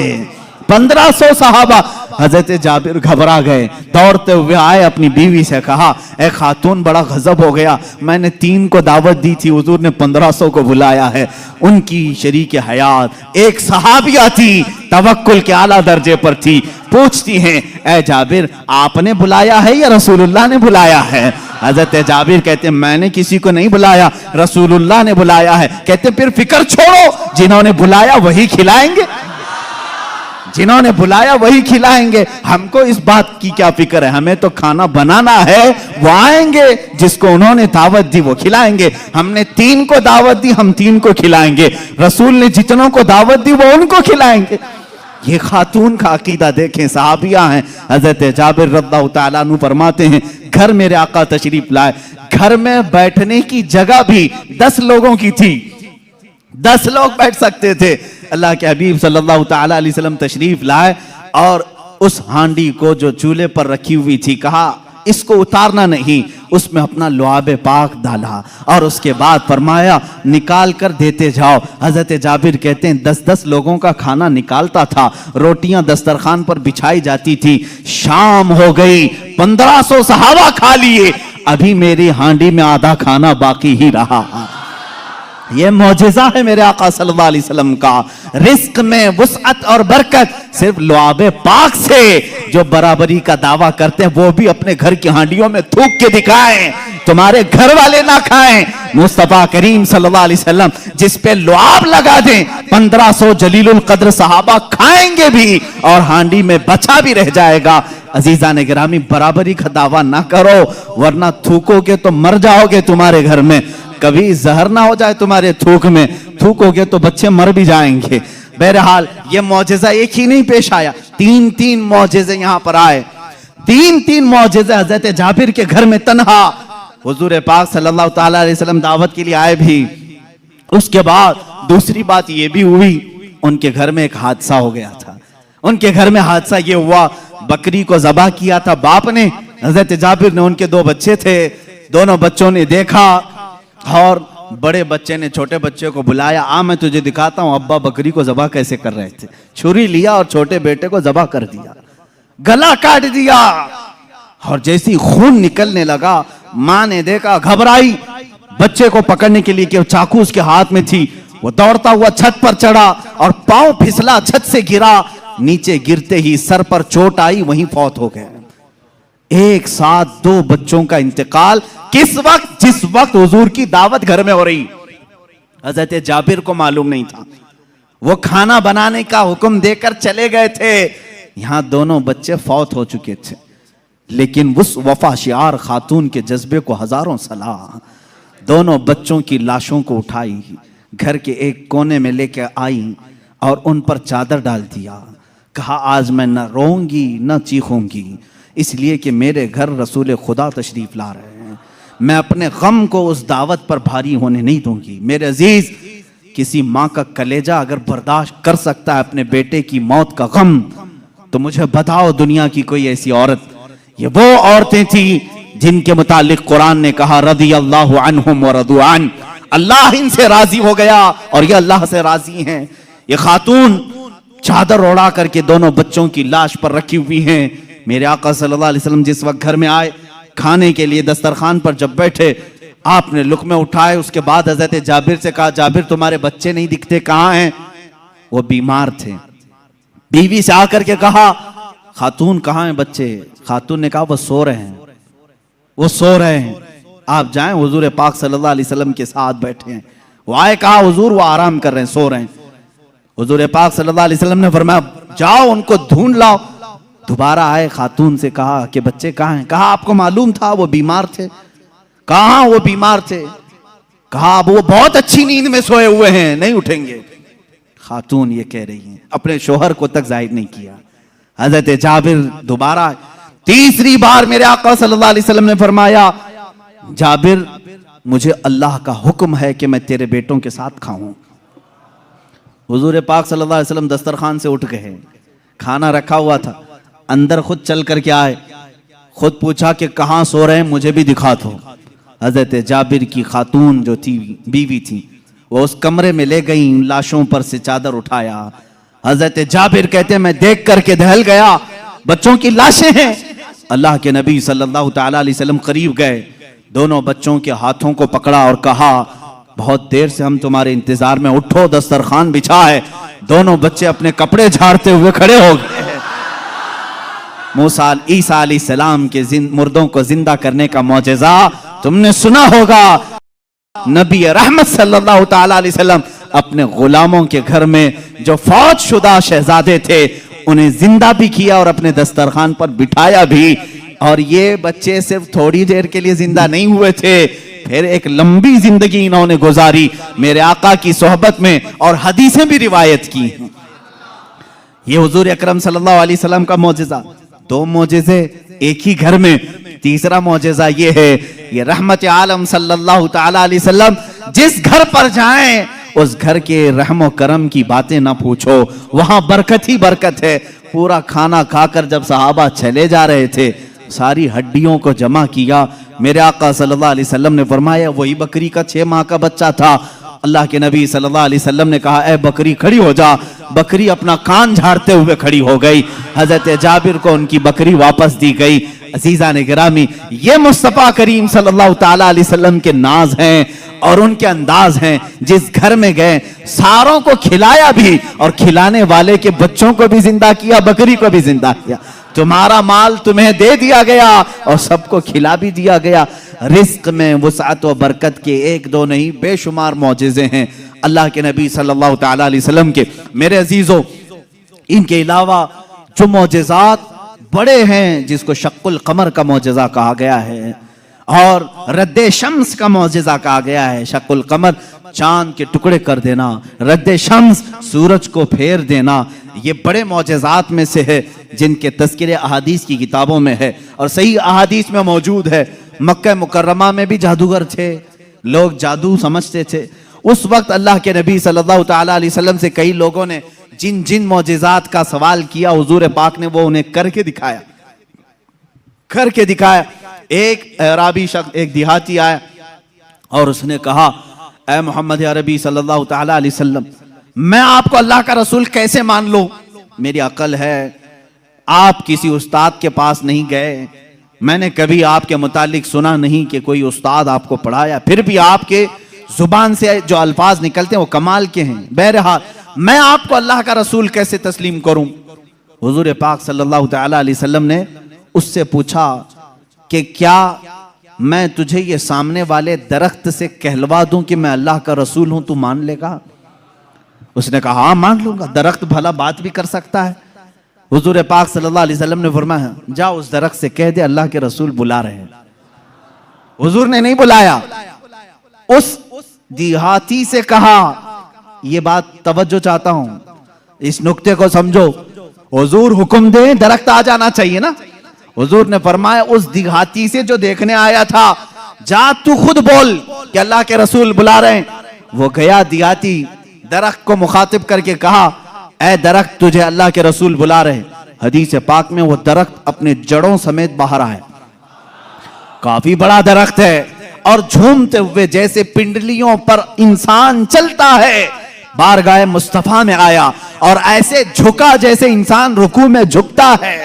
1500 सहाबा। हजरत जाबिर घबरा गए, दौड़ते हुए आए, अपनी बीवी से कहा, ए खातून बड़ा गजब हो गया, मैंने 3 को दावत दी थी, हुजूर ने 1500 को बुलाया है। उनकी शरीक हयात एक सहाबिया थी, तवक्कुल के आला दर्जे पर थी, पूछती हैं, ए जाबिर आपने बुलाया है या रसूलुल्लाह ने बुलाया है? हजरत जाबिर कहते हैं मैंने किसी को नहीं बुलाया, रसूलुल्लाह ने बुलाया है। कहते फिर फिक्र छोड़ो, जिन्होंने बुलाया वही खिलाएंगे, जिन्होंने बुलाया वही खिलाएंगे, हमको इस बात की क्या फिक्र है, हमें तो खाना बनाना है, वो आएंगे, जिसको उन्होंने दावत दी वो खिलाएंगे। हमने 3 को दावत दी, हम 3 को खिलाएंगे, रसूल ने जितनों को दावत दी वो उनको खिलाएंगे। ये खातून का अकीदा देखें, सहाबिया हैं। हजरत जाबिर रज़ियल्लाहु ताला अन्हु फरमाते हैं, घर मेरे आका तशरीफ लाए, घर में बैठने की जगह भी 10 लोगों की थी, 10 लोग बैठ सकते थे। अल्लाह के हबीब सल्लल्लाहु ताला अलैहि वसल्लम तशरीफ लाए और उस हांडी को जो चूल्हे पर रखी हुई थी, कहा इसको उतारना नहीं, उसमें अपना लुआब पाक डाला और उसके बाद फरमाया निकाल कर देते जाओ। हजरत जाबिर कहते हैं 10-10 लोगों का खाना निकालता था, रोटियां दस्तरखान पर बिछाई जाती थी। शाम हो गई, 1500 सहाबा खा लिए, अभी मेरी हांडी में आधा खाना बाकी ही रहा। ये मौजिज़ा है मेरे आका सल्लल्लाहु अलैहि वसल्लम का। रिस्क में वुसअत और बरकत सिर्फ लुआबे पाक से, जो बराबरी का दावा करते हैं वो भी अपने घर की हांडियों में थूक के दिखाएं, तुम्हारे घर वाले ना खाएं। मुस्तफा करीम सल्लल्लाहु अलैहि वसल्लम जिस पे लुआब लगा दें, 1500 जलीलुल कद्र सहाबा खाएंगे भी और हांडी में बचा भी रह जाएगा। अजीजा ने गिरामी, बराबरी का दावा ना करो, वरना थूकोगे तो मर जाओगे, तुम्हारे घर में कभी जहर ना हो जाए तुम्हारे थूक में, थूकोगे तो बच्चे मर भी जाएंगे। बहरहाल ये मौजिज़ा एक ही नहीं पेश आया, 3-3 मौजिज़े यहाँ पर आए, 3-3 मौजिज़े। हजरत जाबिर के घर में तन्हा हुजूर पाक सल्लल्लाहु ताला अलैहि वसल्लम दावत के लिए आए भी। उसके बाद दूसरी बात ये भी हुई, उनके घर में एक हादसा हो गया था। उनके घर में हादसा ये हुआ, बकरी को ज़बह किया था बाप ने, हजरत जाबिर ने, उनके 2 बच्चे थे, दोनों बच्चों ने देखा और बड़े बच्चे ने छोटे बच्चे को बुलाया, आ मैं तुझे दिखाता हूं अब्बा बकरी को ज़बह कैसे कर रहे थे। छुरी लिया और छोटे बेटे को ज़बह कर दिया, गला काट दिया और जैसी खून निकलने लगा, मां ने देखा, घबराई, बच्चे को पकड़ने के लिए कि चाकू उसके हाथ में थी, वो दौड़ता हुआ छत पर चढ़ा और पांव फिसला, छत से गिरा, नीचे गिरते ही सर पर चोट आई, वहीं फौत हो गए। एक साथ 2 बच्चों का इंतकाल, किस वक्त? जिस वक्त हुजूर की दावत घर में हो रही। हजरत जाबिर को मालूम नहीं था, वो खाना बनाने का हुक्म देकर चले गए थे, यहां दोनों बच्चे फौत हो चुके थे। लेकिन उस वफा शियार खातून के जज्बे को हजारों सलाह, दोनों बच्चों की लाशों को उठाई, घर के एक कोने में लेकर आई और उन पर चादर डाल दिया। कहा आज मैं न रोऊंगी न चीखूंगी, इसलिए कि मेरे घर रसूल खुदा तशरीफ ला रहे हैं, मैं अपने गम को उस दावत पर भारी होने नहीं दूंगी। मेरे अजीज, किसी माँ का कलेजा अगर बर्दाश्त कर सकता है अपने बेटे की मौत का गम, तो मुझे बताओ दुनिया की कोई ऐसी औरत। ये वो औरतें थी जिनके मुतालिक कुरान ने कहा रज़ियल्लाहु अन्हुम व रज़ू अन, अल्लाह इनसे राजी हो गया और ये अल्लाह से राजी हैं। ये खातून चादर ओढ़ा करके दोनों बच्चों की लाश पर रखी हुई हैं। मेरे आका सल्लल्लाहु अलैहि वसल्लम जिस वक्त घर में आए, खाने के लिए दस्तरखान पर जब बैठे, आपने लुक़मे उठाए, उसके बाद हजरत जाबिर से कहा, जाबिर तुम्हारे बच्चे नहीं दिखते, कहाँ हैं? वो बीमार थे। बीवी से आकर के कहा, खातून कहाँ हैं बच्चे? खातून ने कहा वो सो रहे हैं, वो सो रहे हैं, आप जाएं। हुजूर पाक सल्लल्लाहु अलैहि वसल्लम के साथ बैठे हैं। वो आए, कहा हुजूर वो आराम कर रहे हैं, सो रहे हैं। हुजूर पाक सल्लल्लाहु अलैहि वसल्लम ने फरमाया जाओ उनको ढूंढ लाओ। दोबारा आए, खातून से कहा कि बच्चे कहाँ हैं? कहा आपको मालूम था वो बीमार थे। कहाँ वो बीमार थे? कहा अब वो बहुत अच्छी नींद में सोए हुए हैं, नहीं उठेंगे। खातून ये कह रही हैं, अपने शोहर को तक जाहिर नहीं किया। हजरत जाबिर दोबारा तीसरी बार मेरे आका सल्लल्लाहु अलैहि वसल्लम ने फरमाया, जाबिर मुझे अल्लाह का हुक्म है कि मैं तेरे बेटों के साथ खाऊं। हुजूर पाक सल्लल्लाहु अलैहि वसल्लम दस्तरखान से उठ गए, खाना रखा हुआ था, अंदर खुद चल करके आए, खुद पूछा कि कहाँ सो रहे हैं, मुझे भी दिखा दो। हजरत जाबिर की खातून जो थी, बीवी थी, वो उस कमरे में ले गई, लाशों पर से चादर उठाया। हजरत जाबिर कहते हैं मैं देख करके दहल गया, बच्चों की लाशें हैं। अल्लाह के नबी सल्लल्लाहु ताला अलैहि वसल्लम करीब गए, दोनों बच्चों के हाथों को पकड़ा और कहा बहुत देर से हम तुम्हारे इंतजार में, उठो दस्तरखान बिछा है। दोनों बच्चे अपने कपड़े झाड़ते हुए खड़े हो गए। मूसा ईसा अलैहिस्सलाम के मुर्दों को जिंदा करने का मौजज़ा तुमने सुना होगा। नबी रहमत सल्लल्लाहु ताला अलैहि वसल्लम अपने गुलामों के घर में जो फौज शुदा शहजादे थे उन्हें जिंदा भी किया और अपने दस्तरखान पर बिठाया भी। और ये बच्चे सिर्फ थोड़ी देर के लिए जिंदा नहीं हुए थे, फिर एक लंबी जिंदगी इन्होंने गुजारी मेरे आका की सोहबत में और हदीसें भी रिवायत की। ये हुजूर अकरम सल्लल्लाहु अलैहि वसल्लम का मौजज़ा। दो मौजज़े एक ही घर में। तीसरा मौजज़ा ये है, ये रहमत आलम सल्लल्लाहु ताला अलैहि वसल्लम जिस घर पर जाएं उस घर के रहमो करम की बातें ना पूछो, वहां बरकत ही बरकत है। पूरा खाना खाकर जब सहाबा चले जा रहे थे, सारी हड्डियों को जमा किया। मेरे आका सल्लल्लाहु अलैहि वसल्लम ने फरमाया वही बकरी का 6 माह का बच्चा था। अल्लाह के नबी सल्लल्लाहु अलैहि वसल्लम ने कहा ए बकरी खड़ी हो जा। बकरी अपना कान झाड़ते हुए खड़ी हो गई। हजरत जाबिर को उनकी बकरी वापस दी गई। अजीजा ने गिरामी, ये मुस्तफ़ा करीम सल्लल्लाहु ताला अलैहि वसल्लम के नाज हैं और उनके अंदाज हैं। जिस घर में गए सारों को खिलाया भी और खिलाने वाले के बच्चों को भी जिंदा किया, बकरी को भी जिंदा किया। तुम्हारा माल तुम्हें दे दिया गया और सबको खिला भी दिया गया। रिस्क में वुसअत व बरकत के एक दो नहीं बेशुमार मौजज़े हैं अल्लाह के नबी सल्लल्लाहु ताला अलैहि वसल्लम के। मेरे अजीजों, इनके अलावा जो मौजज़ात बड़े हैं, जिसको शक्कुल कमर का मौजज़ा कहा गया है और रद्दे शम्स का मौजज़ा कहा गया है। शक्कुल कमर चांद के टुकड़े कर देना, रद्दे शम्स सूरज को फेर देना, ये बड़े मौजज़ात में से है जिनके तज़किरे अहादीस की किताबों में है और सही अहादीस में मौजूद है। मक्का मुकर्रमा में भी जादूगर थे, लोग जादू समझते थे। उस वक्त अल्लाह के नबी सल्लल्लाहु ताला अलैहि वसल्लम से कई लोगों ने जिन जिन मौजज़ात का सवाल किया, हुजूर पाक ने वो उन्हें करके दिखाया, करके दिखाया। एक अरबी शख्स, एक देहाती आया और उसने कहा ऐ मोहम्मद अरबी सल्लल्लाहु ताला अलैहि वसल्लम, मैं आपको अल्लाह का रसूल कैसे मान लूं? मेरी अकल है, आप किसी उस्ताद के पास नहीं गए, मैंने कभी आपके मुतालिक सुना नहीं कि कोई उस्ताद आपको पढ़ाया, फिर भी आपके जुबान से जो अल्फाज निकलते हैं वो कमाल के हैं। बहरहाल मैं आपको अल्लाह का रसूल कैसे तस्लीम करूं? हुजूर पाक सल्लल्लाहु ताला अलैहि वसल्लम ने उससे पूछा कि क्या मैं तुझे ये सामने वाले दरख्त से कहलवा दूं कि मैं अल्लाह का रसूल हूं, तू मान लेगा? उसने कहा हाँ मान लूंगा, दरख्त भला बात भी कर सकता है। हुजूर पाक सल्लल्लाहु अलैहि वसल्लम ने फरमाया जा उस दरख्त से कह दे अल्लाह के रसूल बुला रहे हैं। हुजूर ने नहीं बुलाया, उस देहाती से कहा, ये बात तवज्जो चाहता हूं, इस नुक्ते को समझो। हुजूर हुक्म दे दरख्त आ जाना चाहिए ना। हुजूर ने फरमाया उस देहाती से जो देखने आया था, जा तू खुद बोल कि अल्लाह के रसूल बुला रहे हैं। वो गया, देहाती दरख्त को मुखातिब करके कहा ऐ दरख्त तुझे अल्लाह के रसूल बुला रहे। हदीस पाक में वो दरख्त अपने जड़ों समेत बाहर आया, काफी बड़ा दरख्त है और झूमते हुए जैसे पिंडलियों पर इंसान चलता है, बारगाह मुस्तफा में आया और ऐसे झुका जैसे इंसान रुकू में झुकता है।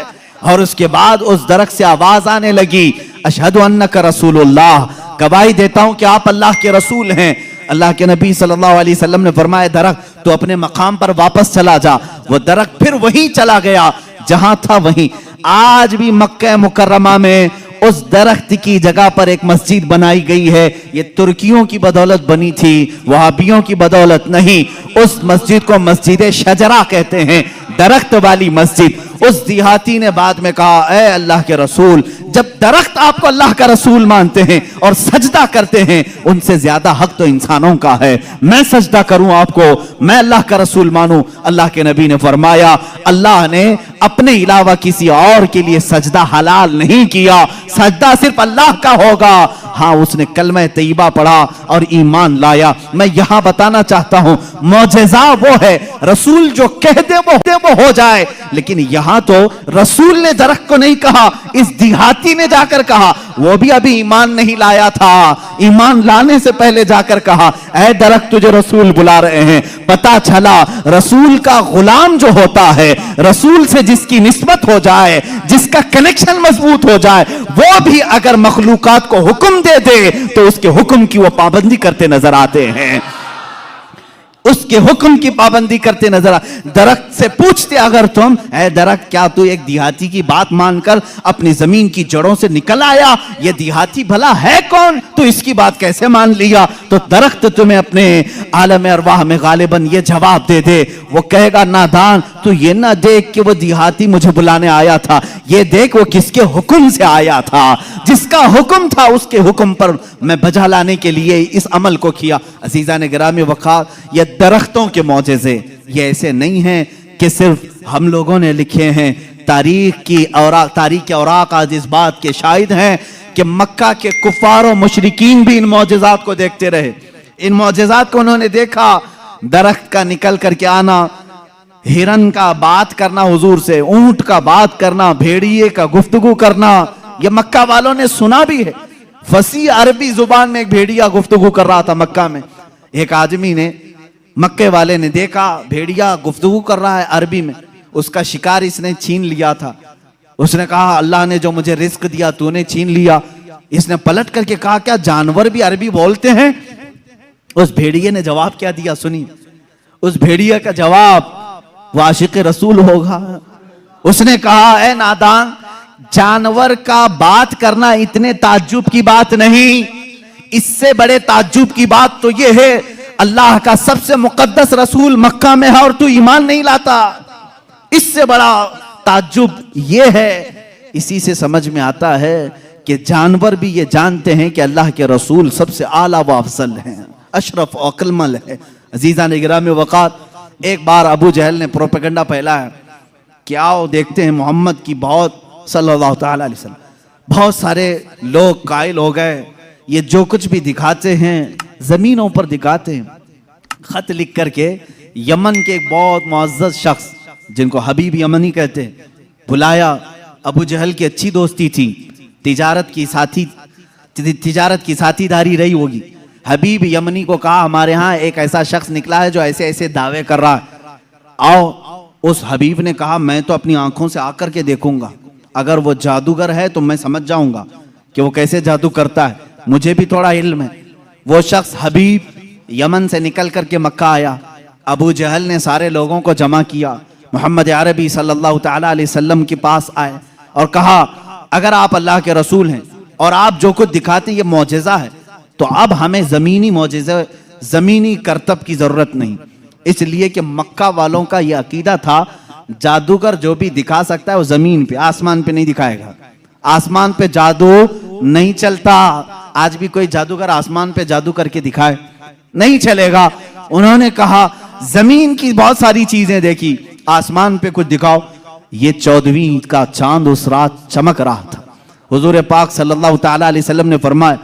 और उसके बाद उस दरख्त से आवाज आने लगी अशहदु अन्नका रसूलुल्लाह, गवाही देता हूं कि आप अल्लाह के रसूल हैं। अल्लाह के नबी सल्लल्लाहु अलैहि वसल्लम ने फरमाया दरख्त तो अपने मकाम पर वापस चला जा। वो दरख्त फिर वहीं चला गया जहां था वहीं। आज भी मक्का मुकर्रमा में उस दरख्त की जगह पर एक मस्जिद बनाई गई है। ये तुर्कियों की बदौलत बनी थी, वहाबियों की बदौलत नहीं। उस मस्जिद को मस्जिद शजरा कहते हैं, दरख्त वाली मस्जिद। उस देहाती ने बाद में कहा, ए अल्लाह के रसूल, जब दरख्त आपको अल्लाह का रसूल मानते हैं और सजदा करते हैं, उनसे ज्यादा हक तो इंसानों का है। मैं सजदा करूं आपको, मैं अल्लाह का रसूल मानूं? अल्लाह के नबी ने फरमाया, अल्लाह ने अपने अलावा किसी और के लिए सजदा हलाल नहीं किया, सजदा सिर्फ अल्लाह का होगा। हाँ, उसने कलमा तैयबा पढ़ा और ईमान लाया। मैं यहां बताना चाहता हूं, मौजज़ा वो है रसूल जो कह दे वो हो जाए, लेकिन यहां तो रसूल ने दरख्त को नहीं कहा, इस देहाती ने जाकर कहा। वो भी अभी ईमान नहीं लाया था, ईमान लाने से पहले जाकर कहा, ऐ दरख्त तुझे रसूल बुला रहे हैं। पता चला रसूल का गुलाम जो होता है, रसूल से जिसकी निस्बत हो जाए, जिसका कनेक्शन मजबूत हो जाए, वो भी अगर मखलूकात को हुक्म दे दे तो उसके हुक्म की वो पाबंदी करते नजर आते हैं, उसके हुक्म की पाबंदी करते नजर आ। दरख्त से पूछते अगर तुम, ऐ दरख्त, क्या तू एक देहाती की बात मानकर अपनी जमीन की जड़ों से निकल आया? ये देहाती भला है कौन, तू इसकी बात कैसे मान लिया? तो दरख्त तुम्हें अपने आलम अरवाह में गालिबन ये जवाब दे दे। वो कहेगा, नादान, तू ये ना देख कि वो देहाती मुझे बुलाने आया था, ये देख वो किसके हुक्म से आया था। जिसका हुक्म था उसके हुक्म पर मैं बजा लाने के लिए इस अमल को किया। अजीजा ने गिरामी वक़ार, ये दरख्तों के मौजज़े ये ऐसे नहीं हैं कि सिर्फ हम लोगों ने लिखे हैं। तारीख के औराक आज इस बात के शाहिद हैं कि मक्का के कुफार और मुशरिकीन भी इन मौजज़ात को देखते रहे। इन मौजज़ात को उन्होंने देखा, दरख्त का निकल करके आना, हिरन का बात करना हुजूर से, ऊंट का बात करना, भेड़िए का गुफ्तगू करना, ये मक्का वालों ने सुना भी है। फसी अरबी जुबान में एक भेड़िया गुफ्तगू कर रहा था मक्का में। एक आदमी ने, मक्के वाले ने देखा भेड़िया गुफ्तगू कर रहा है अरबी में, उसका शिकार इसने छीन लिया था। उसने कहा, अल्लाह ने जो मुझे रिस्क दिया तूने छीन लिया। इसने पलट करके कहा, क्या जानवर भी अरबी बोलते हैं? उस भेड़िए ने जवाब क्या दिया सुनिए। उस भेड़िए का जवाब वो आशिक रसूल होगा। उसने कहा, ए नादान, जानवर का बात करना इतने ताज्जुब की बात नहीं, इससे बड़े ताज्जुब की बात तो यह है, अल्लाह का सबसे मुकद्दस रसूल मक्का में है और तू ईमान नहीं लाता। इससे बड़ा ताज्जुब यह है। इसी से समझ में आता है कि जानवर भी ये जानते हैं कि अल्लाह के रसूल सबसे आला व अफजल हैं, अशरफ और अकलमल है। अजीजा ने गिरामी वक़ार, एक बार अबू जहल ने प्रोपेगेंडा फैलाया कि आओ देखते हैं मोहम्मद की बहुत सल्लल्लाहु अलैहि वसल्लम, बहुत सारे लोग कायल हो गए, ये जो कुछ भी दिखाते हैं जमीनों पर दिखाते हैं। खत लिख करके यमन के एक बहुत मुअज़्ज़ज़ शख्स जिनको हबीब यमनी कहते हैं बुलाया। अबू जहल की अच्छी दोस्ती थी, तिजारत की साथीदारी रही होगी। हबीब यमनी को कहा, हमारे यहाँ एक ऐसा शख्स निकला है जो ऐसे ऐसे दावे कर रहा है, आओ। उस हबीब ने कहा, मैं तो अपनी आंखों से आकर के देखूंगा, अगर वो जादूगर है तो मैं समझ जाऊंगा कि वो कैसे जादू करता है, मुझे भी थोड़ा इल्म है। वो शख्स हबीब यमन से निकल करके मक्का आया। अबू जहल ने सारे लोगों को जमा किया, मोहम्मद अरबी सल्लल्लाहु ताला अलैहि वसल्लम के पास आए और कहा, अगर आप अल्लाह के रसूल हैं और आप जो कुछ दिखाते हैं ये मौजज़ा है, तो अब हमें ज़मीनी मौजज़ा, ज़मीनी करतब की ज़रूरत नहीं। इसलिए कि मक्का वालों का यह अकीदा था, जादूगर जो भी दिखा सकता है वो ज़मीन पे, आसमान पे नहीं दिखाएगा। आसमान पे जादू नहीं चलता। आज भी कोई जादूगर आसमान पे जादू करके दिखाए, नहीं चलेगा। उन्होंने कहा, जमीन की बहुत सारी चीजें देखी, आसमान पे कुछ दिखाओ। ये 14वीं का चांद उस रात चमक रहा था। हुजूर पाक सल्लल्लाहु ताला अलैहि वसल्लम ने फरमाया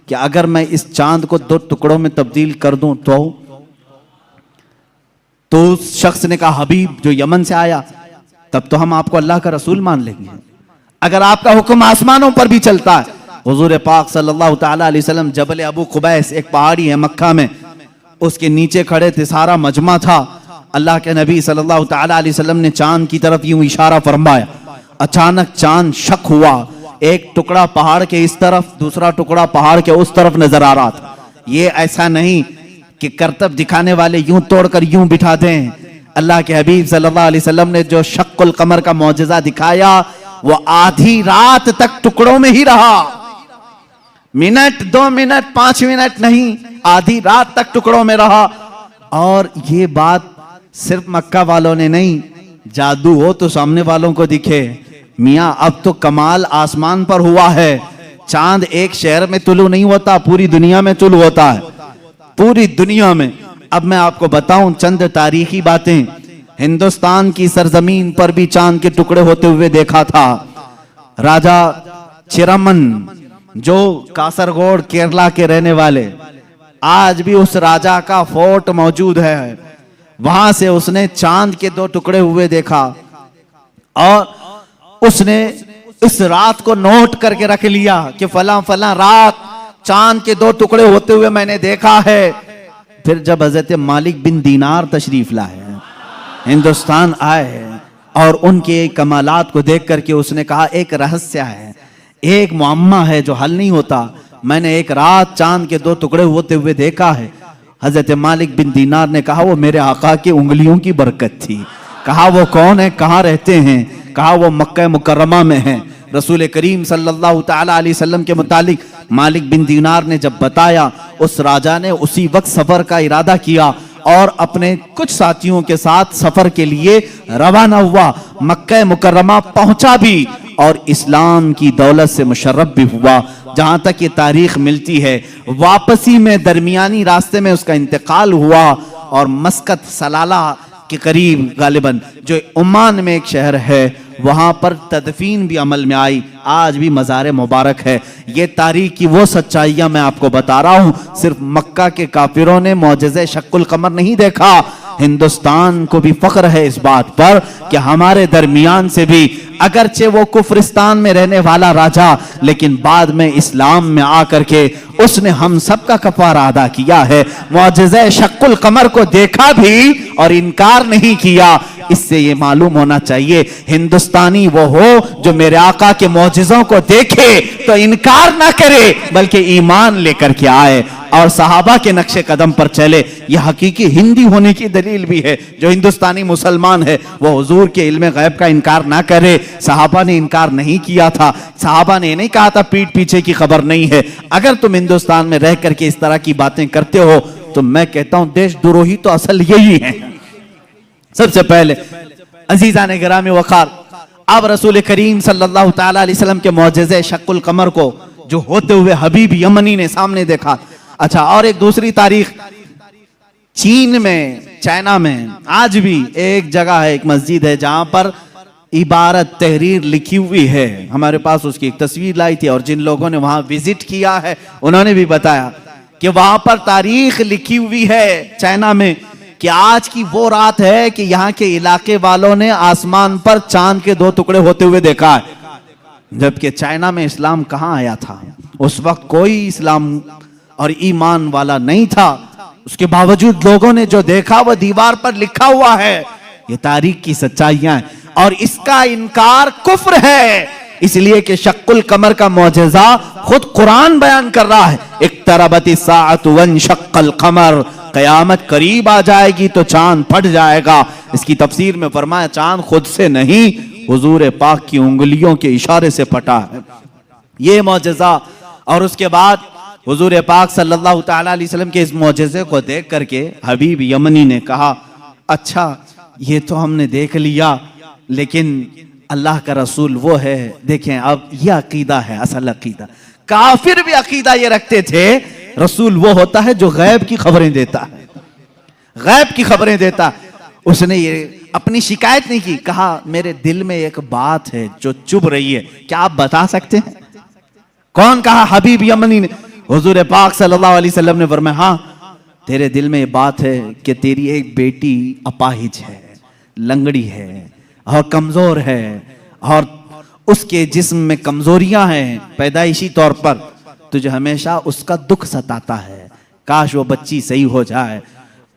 कि अगर मैं इस चांद को 2 टुकड़ों में तब्दील कर दूं तो उस शख्स ने कहा, हबीब जो यमन से आया, तब तो हम आपको अल्लाह का रसूल मान लेंगे, अगर आपका हुक्म आसमानों पर भी चलता है। हुजूर पाक सल्लल्लाहु ताला अलैहि वसल्लम जबल अबू कुबैस, एक पहाड़ी है मक्का में, उसके नीचे खड़े थे, सारा मजमा था। अल्लाह के नबी सल्लल्लाहु ताला अलैहि वसल्लम ने चांद की तरफ यूं इशारा फरमाया। अचानक चांद शक हुआ, एक टुकड़ा पहाड़ के इस तरफ, दूसरा टुकड़ा पहाड़ के उस तरफ नजर आ रहा था। ये ऐसा नहीं कि करतब दिखाने वाले यूं तोड़कर यूं बिठा दें। अल्लाह के हबीब सल्लल्लाहु अलैहि वसल्लम ने जो शक्कुल कमर का मौजज़ा दिखाया, वो आधी रात तक टुकड़ों में ही रहा। मिनट, 2 मिनट, 5 मिनट नहीं, आधी रात तक टुकड़ों में रहा। और ये बात सिर्फ मक्का वालों ने नहीं, जादू हो तो सामने वालों को दिखे। मियां अब तो कमाल आसमान पर हुआ है, चांद एक शहर में तुलू नहीं होता, पूरी दुनिया में तुलू होता है, पूरी दुनिया में। अब मैं आपको बताऊं चंद तारीखी बातें। हिंदुस्तान की सरजमीन पर भी चांद के टुकड़े होते हुए देखा था। राजा चिरमन जो कासरगोड केरला के रहने वाले, आज भी उस राजा का फोर्ट मौजूद है। वहां से उसने चांद के 2 टुकड़े हुए देखा और उसने इस रात को नोट करके रख लिया कि फला फला रात चांद के 2 टुकड़े होते हुए मैंने देखा है। फिर जब हजरत मालिक बिन दीनार तशरीफ लाए, हिंदुस्तान आए और उनके कमालात को देख करके उसने कहा एक रहस्य है, एक मुअम्मा है जो हल नहीं होता। मैंने एक रात चांद के 2 टुकड़े होते हुए देखा है। हजरत मालिक बिन दीनार ने कहा वो मेरे आका की उंगलियों की बरकत थी। कहा वो कौन है, कहाँ रहते हैं? कहा वो मक्का मुकर्रमा में है। रसूल करीम सल्लल्लाहु ताला अलैहि वसल्लम के मुतालिक मालिक बिन दीनार ने जब बताया, उस राजा ने उसी वक्त सफर का इरादा किया और अपने कुछ साथियों के साथ सफर के लिए रवाना हुआ। मक्का मुकर्रमा पहुंचा भी और इस्लाम की दौलत से मुशर्रफ भी हुआ। जहां तक ये तारीख मिलती है, वापसी में दरमियानी रास्ते में उसका इंतकाल हुआ और मस्कत सलाला के करीब गालिबन जो ओमान में एक शहर है, वहां पर तदफीन भी अमल में आई। आज भी मज़ार मुबारक है। ये तारीख की वो सच्चाइयां मैं आपको बता रहा हूं। सिर्फ मक्का के काफिरों ने मौजज़े शक्कुल कमर नहीं देखा, हिंदुस्तान को भी फख्र है इस बात पर कि हमारे दरमियान से भी, अगरचे वो कुफरिस्तान में रहने वाला राजा, लेकिन बाद में इस्लाम में आकर के उसने हम सब का कफारा अदा किया है। मौजज़े शक्कुल कमर को देखा भी और इनकार नहीं किया। इससे ये मालूम होना चाहिए हिंदुस्तानी वो हो जो मेरे आका के मौजज़ों को देखे तो इनकार ना करे, बल्कि ईमान लेकर के आए और सहाबा के नक्शे कदम पर चले। यह हकीकी हिंदी होने की दलील भी है। जो हिंदुस्तानी मुसलमान है वो हुजूर के इल्म गैब का इनकार ना करे। सहाबा ने इनकार नहीं किया था। सहाबा ने नहीं कहा था पीठ पीछे की खबर नहीं है। अगर तुम हिंदुस्तान में रह करके इस तरह की बातें करते हो तो मैं कहता हूं देशद्रोही तो असल यही है। सबसे पहले अजीजा ने गिरामी वकार, अब रसूल करीम सल्लल्लाहु ताला अलैहि वसल्लम के मौजज़े शक्कुल कमर को जो होते हुए हबीब यमनी ने सामने देखा। अच्छा, और एक दूसरी तारीख, चीन में, चाइना में आज भी एक जगह है, एक मस्जिद है जहां पर इबारत तहरीर लिखी हुई है। हमारे पास उसकी एक तस्वीर लाई थी और जिन लोगों ने वहां विजिट किया है उन्होंने भी बताया कि वहां पर तारीख लिखी हुई है चाइना में कि आज की वो रात है कि यहाँ के इलाके वालों ने आसमान पर चांद के 2 टुकड़े होते हुए देखा है। जबकि चाइना में इस्लाम कहाँ आया था? उस वक्त कोई इस्लाम और ईमान वाला नहीं था। उसके बावजूद लोगों ने जो देखा वह दीवार पर लिखा हुआ है। ये तारीख की सच्चाइयां हैं और इसका इनकार कुफ्र है, इसलिए कि शक्कुल कमर का मौजज़ा खुद कुरान बयान कर रहा है। इक्तरबति साअतु वंशक्कल कमर, कयामत करीब आ जाएगी तो चांद फट जाएगा। इसकी तफसीर में फरमाया चांद खुद से नहीं, हुजूर पाक की उंगलियों के इशारे से फटा है। ये मौजज़ा। और उसके बाद हुजूर पाक सल्लल्लाहु ताला अलैहि वसल्लम के इस मौजज़े को देख करके हबीब यमनी ने कहा, अच्छा ये तो हमने देख लिया, लेकिन अल्लाह का रसूल वो है। देखें, अब ये अकीदा है, असल अकीदा। काफिर भी अकीदा ये रखते थे रसूल वो होता है जो गैब की खबरें देता है, गैब की खबरें देता। उसने ये अपनी शिकायत नहीं की, कहा मेरे दिल में एक बात है जो चुभ रही है, क्या आप बता सकते हैं? कौन कहा? हबीब यमनी ने। हुजूर पाक सल्लल्लाहु अलैहि वसल्लम ने फरमाया, हाँ तेरे दिल में ये बात है कि तेरी एक बेटी अपाहिज है, लंगड़ी है और कमजोर है और उसके जिस्म में कमजोरियां हैं पैदाइशी तौर पर, तुझे हमेशा उसका दुख सताता है, काश वो बच्ची सही हो जाए।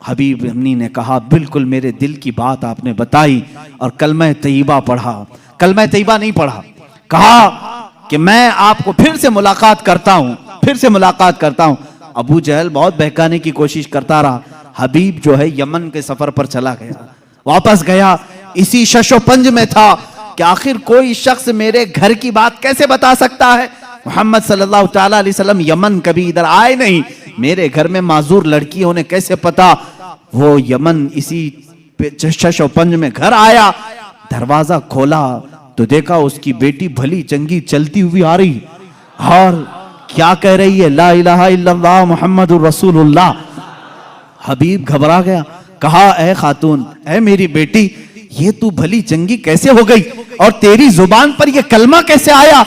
हबीब यमनी ने कहा, बिल्कुल मेरे दिल की बात आपने बताई और कलमा तैयबा पढ़ा। कलमा तैयबा नहीं पढ़ा, कहा कि मैं आपको फिर से मुलाकात करता हूं, फिर से मुलाकात करता हूं। अबू जहल बहुत बहकाने की कोशिश करता रहा। हबीब जो है यमन के सफर पर चला गया, वापस गया, इसी शशोपंज में था कि आखिर कोई शख्स मेरे घर की बात कैसे बता सकता है। मोहम्मद सल्लल्लाहु ताला अलैहि वसल्लम यमन कभी इधर आए नहीं, मेरे घर में माजूर लड़की होने कैसे पता। वो यमन इसी शशोपंज में घर आया दरवाजा खोला तो देखा उसकी बेटी भली चंगी चलती हुई आ रही और क्या कह रही है, ला इलाहा इल्लल्लाह मुहम्मदुर रसूलुल्लाह। हबीब घबरा गया, कहा ए खातून, ए मेरी बेटी, ये तू भली चंगी कैसे हो गई और तेरी जुबान पर ये कलमा कैसे आया?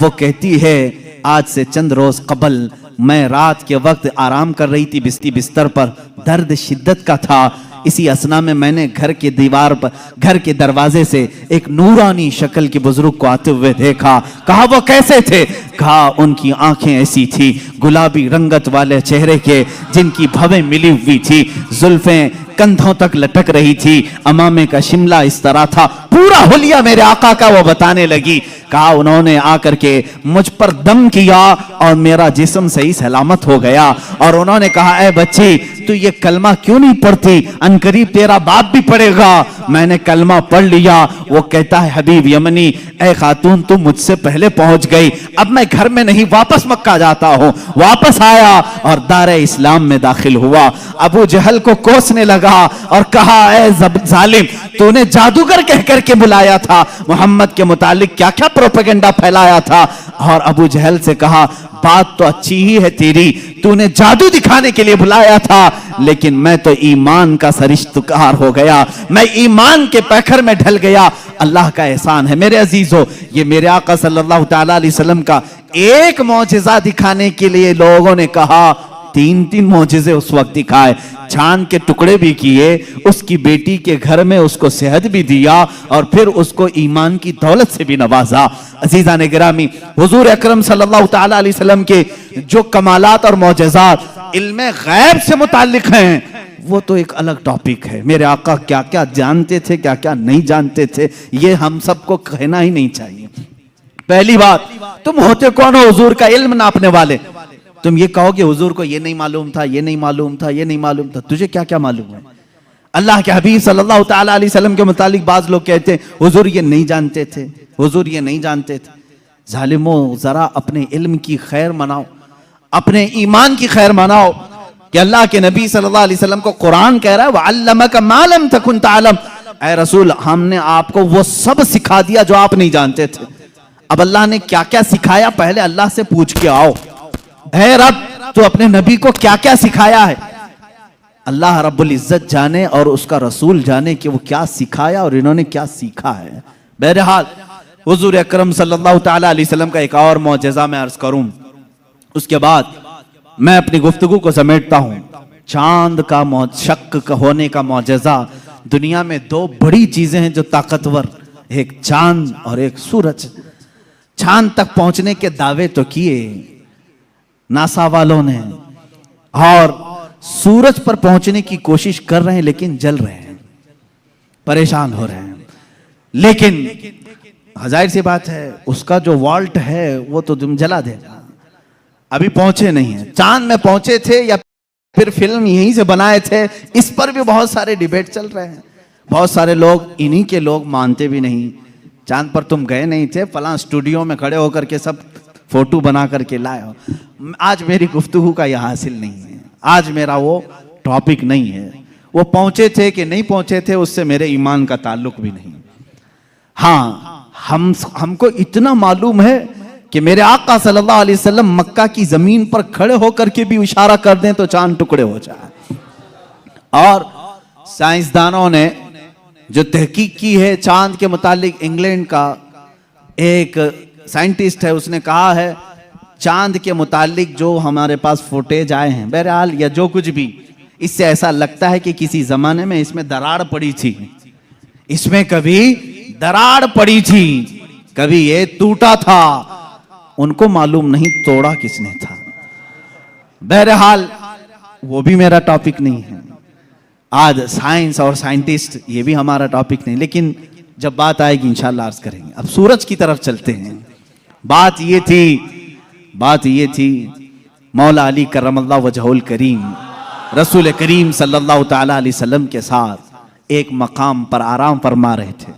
वो कहती है, आज से चंद रोज कबल मैं रात के वक्त आराम कर रही थी बिस्तर पर, दर्द शिद्दत का था। इसी असना में मैंने घर के दीवार पर, घर के दरवाजे से एक नूरानी शक्ल के बुजुर्ग को आते हुए देखा। कहा वो कैसे थे? कहा उनकी आंखें ऐसी थी गुलाबी रंगत वाले चेहरे के, जिनकी भवें मिली हुई थी, जुल्फें कंधों तक लटक रही थी, अमामे का शिमला इस तरह था, पूरा हुलिया मेरे आका का वो बताने लगी। कहा उन्होंने आकर के मुझ पर दम किया और मेरा जिस्म सही सलामत हो गया और उन्होंने कहा, ए बच्ची तू ये कलमा क्यों नहीं पढ़ती, अनकरीब तेरा बाप भी पढ़ेगा। मैंने कलमा पढ़ लिया। वो कहता है, हबीब यमनी, ए खातून तू मुझसे पहले पहुंच गई, अब मैं घर में नहीं वापस मक्का जाता हूं। वापस आया और दारे इस्लाम में दाखिल हुआ। अबू जहल को कोसने लगा और कहा, ए जालिम, तूने जादूगर कह करके बुलाया था, मोहम्मद के मुतालिक क्या क्या प्रोपेगेंडा फैलाया था। और अबू जहल से कहा, बात तो अच्छी ही है तेरी, तूने जादू दिखाने के लिए बुलाया था, लेकिन मैं तो ईमान का सरिश्तकार हो गया, मैं ईमान के पैखर में ढल गया। अल्लाह का एहसान है मेरे अजीजों, ये मेरे आका सल्लल्लाहु ताला अलैहि वसल्लम का एक मौजिजा दिखाने के लिए लोगों ने कहा 3-3 मौजिजे उस वक्त दिखाए, चांद के टुकड़े भी किए, उसकी बेटी के घर में उसको सेहत भी दिया और फिर उसको ईमान की दौलत से भी नवाजा। अजीजा ने गिरामी, हुजूर अकरम सल्लल्लाहु ताला अलैहि वसल्लम के जो कमालात और मौजज़ात इल्मे गैब से मुताल्लिक हैं, वो तो एक अलग टॉपिक है। मेरे आका क्या क्या जानते थे, क्या क्या नहीं जानते थे, ये हम सबको कहना ही नहीं चाहिए। पहली बात, तुम होते कौन हो हुजूर का इल्म नापने वाले? तुम ये कहोगे हुजूर को ये नहीं मालूम था, ये नहीं मालूम था, ये नहीं मालूम था, तुझे क्या क्या मालूम है? अल्लाह के हबीब सल्लल्लाहु ताला अलैहि वसल्लम के मुतालिक बाज लोग कहते हैं, हुजूर ये नहीं जानते थे, हुजूर ये नहीं जानते थे। जालिमों, जरा अपने इल्म की खैर मनाओ, अपने ईमान की खैर मनाओ कि अल्लाह के नबी सल्लल्लाहु अलैहि वसल्लम को कुरान कह रहा है, वअल्लमका मा लम तकुन तअलम, ऐ रसूल हमने आपको वो सब सिखा दिया जो आप नहीं जानते थे। अब अल्लाह ने क्या क्या सिखाया, पहले अल्लाह से पूछ के आओ, ऐ रब तो अपने नबी को क्या क्या सिखाया है? अल्लाह रब्बुल इज्जत जाने और उसका रसूल जाने कि वो क्या सिखाया और इन्होंने क्या सीखा है। बहरहाल हुजूर अकरम सल्लल्लाहु ताला अलैहि वसल्लम का एक और मौजज़ा मैं अर्ज करूं, उसके बाद मैं अपनी गुफ्तगू को समेटता हूं। चांद का शक होने का मौजज़ा। दुनिया में 2 बड़ी चीजें हैं जो ताकतवर, एक चांद और एक सूरज। चांद तक पहुंचने के दावे तो किए नासा वालों ने, और सूरज पर पहुंचने की कोशिश कर रहे हैं, लेकिन जल रहे हैं, परेशान हो रहे हैं। लेकिन जाहिर सी बात है, उसका जो वॉल्ट है वो तो तुम जला देगा। अभी पहुंचे नहीं है। चांद में पहुंचे थे या फिर फिल्म यहीं से बनाए थे, इस पर भी बहुत सारे डिबेट चल रहे हैं। बहुत सारे लोग, इन्हीं के लोग मानते भी नहीं, चांद पर तुम गए नहीं थे, फलां स्टूडियो में खड़े होकर के सब फोटो बना करके लाए हो। आज मेरी गुफ्तगू का यह हासिल नहीं है, आज मेरा वो टॉपिक नहीं है। वो पहुंचे थे कि नहीं पहुंचे थे, उससे मेरे ईमान का ताल्लुक भी नहीं। हाँ, हमको इतना मालूम है कि मेरे आका सल्लल्लाहु अलैहि वसल्लम मक्का की जमीन पर खड़े होकर के भी इशारा कर दें तो चांद टुकड़े हो जाए। और साइंसदानों ने जो तहकीक की है चांद के मुतालिक, इंग्लैंड का एक साइंटिस्ट है, उसने कहा है चांद के मुतालिक जो हमारे पास फुटेज आए हैं, बहरहाल या जो कुछ भी, इससे ऐसा लगता है कि किसी जमाने में इसमें दरार पड़ी थी, इसमें कभी दरार पड़ी थी, कभी ये टूटा था, उनको मालूम नहीं तोड़ा किसने था। बहरहाल वो भी मेरा टॉपिक नहीं है आज, साइंस और साइंटिस्ट ये भी हमारा टॉपिक नहीं, लेकिन जब बात आएगी इंशाअल्लाह अर्ज करेंगे। अब सूरज की तरफ चलते हैं। बात ये थी मौला अली करमल्लाहु वजहुल करीम रसूल करीम सल्लल्लाहु ताला अलैहि वसल्लम के साथ एक मकाम पर आराम फरमा रहे थे,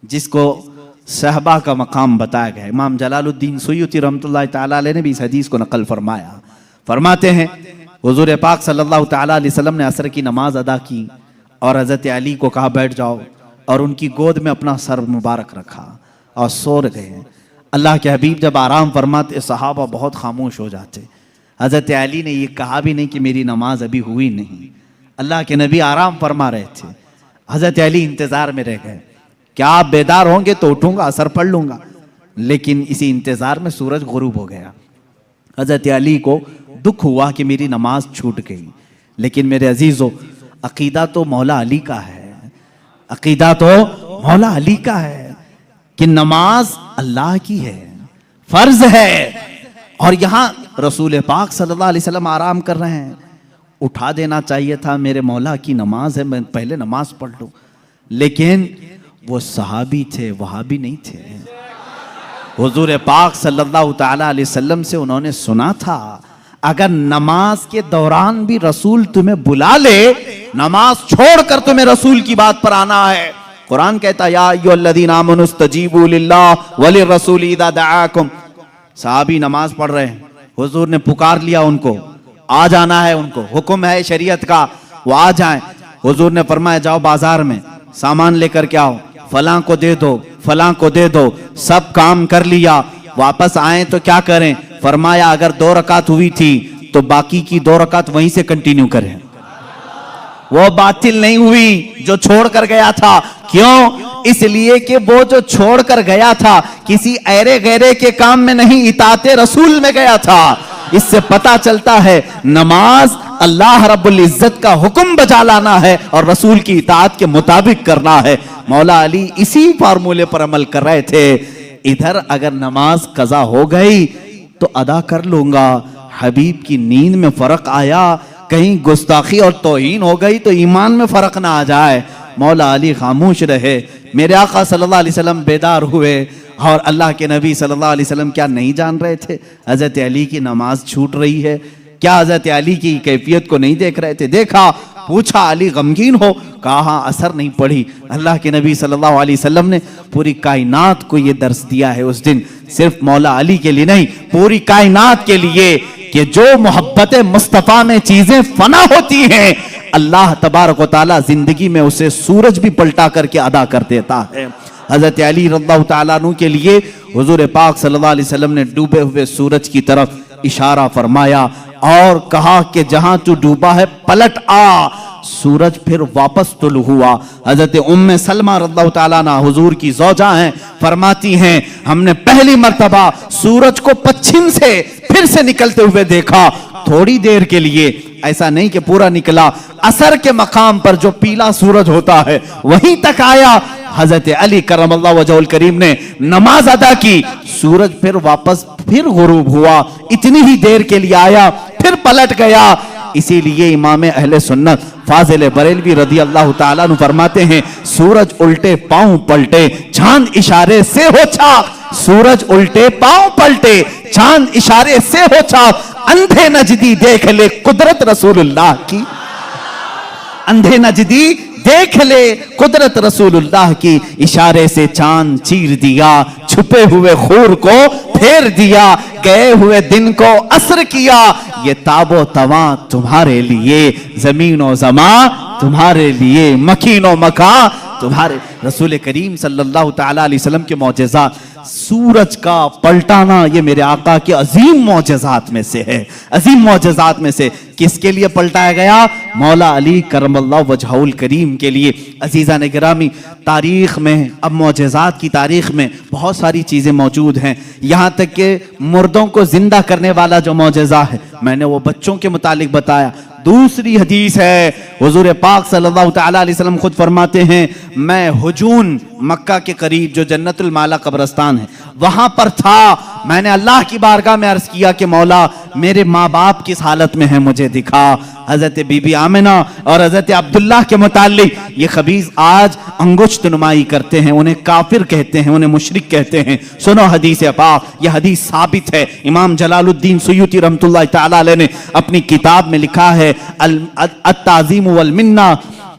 जिसको सहबा का मकाम बताया गया। इमाम जलालुद्दीन सुयूती रहमतुल्लाह ताला अलैह ने भी इस हदीस को नकल फरमाया। फरमाते हैं हुजूर पाक सल्लल्लाहु ताला अलैहि वसल्लम ने असर की नमाज अदा की और हज़रत अली को कहा बैठ जाओ। और उनकी गोद में अपना सर मुबारक रखा और सो गए। अल्लाह के हबीब जब आराम फरमाते सहाबा बहुत खामोश हो जाते। हज़रत अली ने ये कहा भी नहीं कि मेरी नमाज अभी हुई नहीं। अल्लाह के नबी आराम फरमा रहे थे, हज़रत अली इंतज़ार में रह गए। क्या आप बेदार होंगे तो उठूंगा, असर पढ़ लूंगा। लेकिन इसी इंतज़ार में सूरज गुरूब हो गया। हज़रत अली को दुख हुआ कि मेरी नमाज छूट गई। लेकिन मेरे अजीज़ों, अकीदा तो मौला अली का है, अकीदा तो मौला अली का है कि नमाज अल्लाह की है, फर्ज है। और यहां रसूल पाक सल्लल्लाहु अलैहि वसल्लम आराम कर रहे हैं। उठा देना चाहिए था, मेरे मौला की नमाज है, मैं पहले नमाज पढ़ लूं। लेकिन वो सहाबी थे, वहाबी नहीं थे। हुजूर पाक सल्लल्लाहु ताला अलैहि वसल्लम से उन्होंने सुना था, अगर नमाज के दौरान भी रसूल तुम्हें बुला ले, नमाज छोड़कर तुम्हें रसूल की बात पर आना है। कुरान कहता या अय्युहल्लज़ीना आमनुस्तजीबू लिल्लाह व लिर्रसूल इज़ा दआकुम। सहाबी नमाज पढ़ रहे हैं, हुजूर ने पुकार लिया उनको, आ जाना है उनको, हुक्म है शरीयत का, वो आ जाएं। हुजूर ने फरमाया जाओ बाजार में सामान लेकर के आओ, फलां को दे दो, फलां को दे दो। सब काम कर लिया, वापस आए तो क्या करें? फरमाया अगर 2 रकात हुई थी तो बाकी की 2 रकात वहीं से कंटिन्यू करें, वो बातिल नहीं हुई जो छोड़ कर गया था। क्यों? इसलिए कि वो जो छोड़ कर गया था किसी ऐरे गैरे के काम में नहीं, इताते रसूल में गया था। इससे पता चलता है नमाज अल्लाह रब्बुल इज्जत का हुक्म बजा लाना है और रसूल की इताअत के मुताबिक करना है। मौला अली इसी फार्मूले पर अमल कर रहे थे। इधर अगर नमाज कज़ा हो गई तो अदा कर लूंगा, हबीब की नींद में फर्क आया, कहीं गुस्ताखी और तौहीन हो गई तो ईमान में फर्क ना आ जाए। मौला अली खामोश रहे। मेरे आका सल्लल्लाहु अलैहि वसल्लम बेदार हुए और अल्लाह के नबी सल्लल्लाहु अलैहि वसल्लम क्या नहीं जान रहे थे हज़रत अली की नमाज छूट रही है? क्या हज़रत अली की कैफियत को नहीं देख रहे थे? देखा, पूछा, अली गमगीन हो? कहा असर नहीं पड़ी। अल्लाह के नबी सल्लल्लाहु अलैहि वसल्लम ने पूरी कायनात को ये दर्स दिया है उस दिन, सिर्फ मौला अली के लिए नहीं, पूरी कायनात के लिए, कि जो मोहब्बत मुस्तफ़ा में चीजें फना होती हैं, अल्लाह तबारक व तआला जिंदगी में उसे सूरज भी पलटा करके अदा कर देता है। हज़रत अली रज़ियल्लाहु तआला अन्हु के लिए हुज़ूर पाक सल्लल्लाहु अलैहि वसल्लम ने डूबे हुए सूरज की तरफ इशारा फरमाया और कहा कि जहां तू डूबा है पलट आ। सूरज फिर वापस तुलू हुआ। हज़रत उम्मे सलमा रज़ियल्लाहु तआला अन्हा हुजूर की ज़ौजा हैं, फरमाती हैं हमने पहली मर्तबा सूरज को पश्चिम से फिर से निकलते हुए देखा, थोड़ी देर के लिए, ऐसा नहीं कि पूरा निकला। असर के मकाम पर जो पीला सूरज होता है वहीं तक आया। हजरत अली करमल्लाहु वजहुल करीम ने नमाज अदा की, सूरज फिर वापस फिर गुरूब हुआ, इतनी ही देर के लिए आया फिर पलट गया। इसीलिए इमाम अहले सुन्नत फाजिल बरेलवी रदी अल्लाह ताला अन्हु फरमाते हैं सूरज उल्टे पांव पलटे चांद इशारे से हो छाप, सूरज उल्टे पांव पलटे चांद इशारे से हो छाप, अंधे नजदी देख ले कुदरत रसूलुल्लाह की, अंधे नजदी देख ले कुदरत रसूलुल्लाह की, इशारे से चांद चीर दिया, छुपे हुए खूर को फेर दिया, गए हुए दिन को असर किया। ये ताबो तवा तुम्हारे लिए, जमीनो जमा तुम्हारे लिए, मकीनो मका तुम्हारे। रसूल करीम सल्लल्लाहु ताला अलैहि वसल्लम के मौजज़ात, सूरज का पलटाना ये मेरे आका के अजीम मौजज़ात में से है, अजीम मौजज़ात में से। किसके लिए पलटाया गया? मौला अली करमल्लाहु वजहुल करीम के लिए। अजीज़ा ने गिरामी, तारीख में, अब मौजज़ात की तारीख में बहुत सारी चीज़ें मौजूद हैं, यहाँ तक कि मुर्दों को जिंदा करने वाला जो मौजज़ा है, मैंने वो बच्चों के मुतालिक बताया। दूसरी हदीस है, हुजूर पाक सल्लल्लाहु ताला अलैहि वसल्लम खुद फरमाते हैं मैं हुजून मक्का के करीब जो जन्नतुल माला कब्रिस्तान है वहां पर था, मैंने अल्लाह की बारगाह में अर्ज किया कि मौला मेरे माँ बाप किस हालत में है मुझे दिखा। हजरत बीबी आमिना और हजरत अब्दुल्लाह के मुतालिक ये खबीज आज अंगुश्त नुमाई करते हैं, उन्हें काफिर कहते हैं, उन्हें मुशरिक कहते हैं। सुनो हदीस पाक, यह हदीस साबित है। इमाम जलालुद्दीन सुयूती रहमतुल्लाह तआला अलैह ने अपनी किताब में लिखा है अत-ताज़ीम वल मिन्ना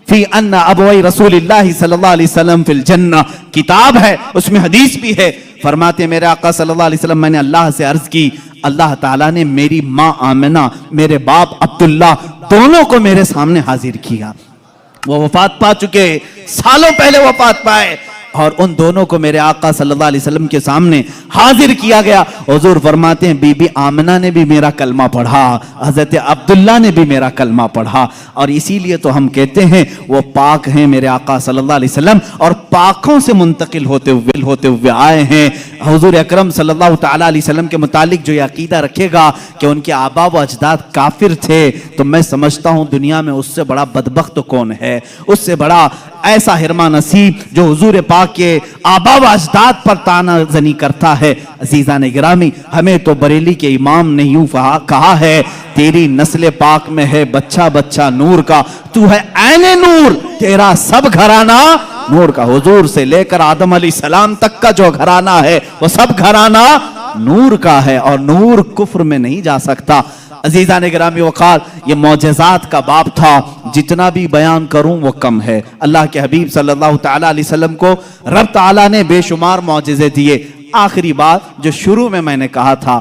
फी अन्ना अबवई रसूलिल्लाह सल्लल्लाहु अलैहि वसल्लम फिल जन्नह, किताब है उसमें हदीस भी है। फरमाते मेरे आका सल्लल्लाहु अलैहि वसल्लम, मैंने अल्लाह से अर्ज की, अल्लाह ताला ने मेरी माँ आमिना, मेरे बाप अब्दुल्ला दोनों को मेरे सामने हाजिर किया। वो वफात पा चुके, सालों पहले वफात पाए, और उन दोनों को मेरे आका सल्लल्लाहु अलैहि वसल्लम के सामने हाजिर किया गया। हुजूर फरमाते हैं बीबी आमना ने भी मेरा कलमा पढ़ा, हजरत अब्दुल्ला ने भी मेरा कलमा पढ़ा, और इसीलिए तो हम कहते हैं वो पाक हैं मेरे आका सल्लल्लाहु अलैहि वसल्लम, और पाकों से मुंतकिल होते हुए आए हैं। हुजूर अकरम सल्लल्लाहु ताला अलैहि वसल्लम के मुतालिक जो अकीदा रखेगा कि उनके आबा व अजदाद काफिर थे, तो मैं समझता हूँ दुनिया में उससे बड़ा बदबख्त कौन है, उससे बड़ा ऐसा हिरमा नसीब जो हुजूर पाक के आबा व अजदाद पर तानाजनी करता है। अजीज़ान गिरामी, हमें तो बरेली के इमाम ने यूं कहा है, तेरी नस्ल पाक में है बच्चा बच्चा नूर का, तू है ऐने नूर, तेरा सब घराना नूर का। हुजूर से लेकर आदम अलैहिस्सलाम तक का जो घराना है वो सब घराना नूर का है, और नूर कुफ्र में नहीं जा सकता। अजीज़ान गिरामी वक़ार, ये मौजज़ात का बाब था, जितना भी बयान करूं वो कम है। अल्लाह के हबीब सल्लल्लाहु ताला अलैहि वसल्लम को रब ताला ने बेशुमार मौजज़े दिए। आखिरी बात जो शुरू में मैंने कहा था,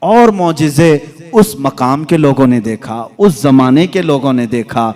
और मौजज़े उस मकाम के लोगों ने देखा, उस जमाने के लोगों ने देखा।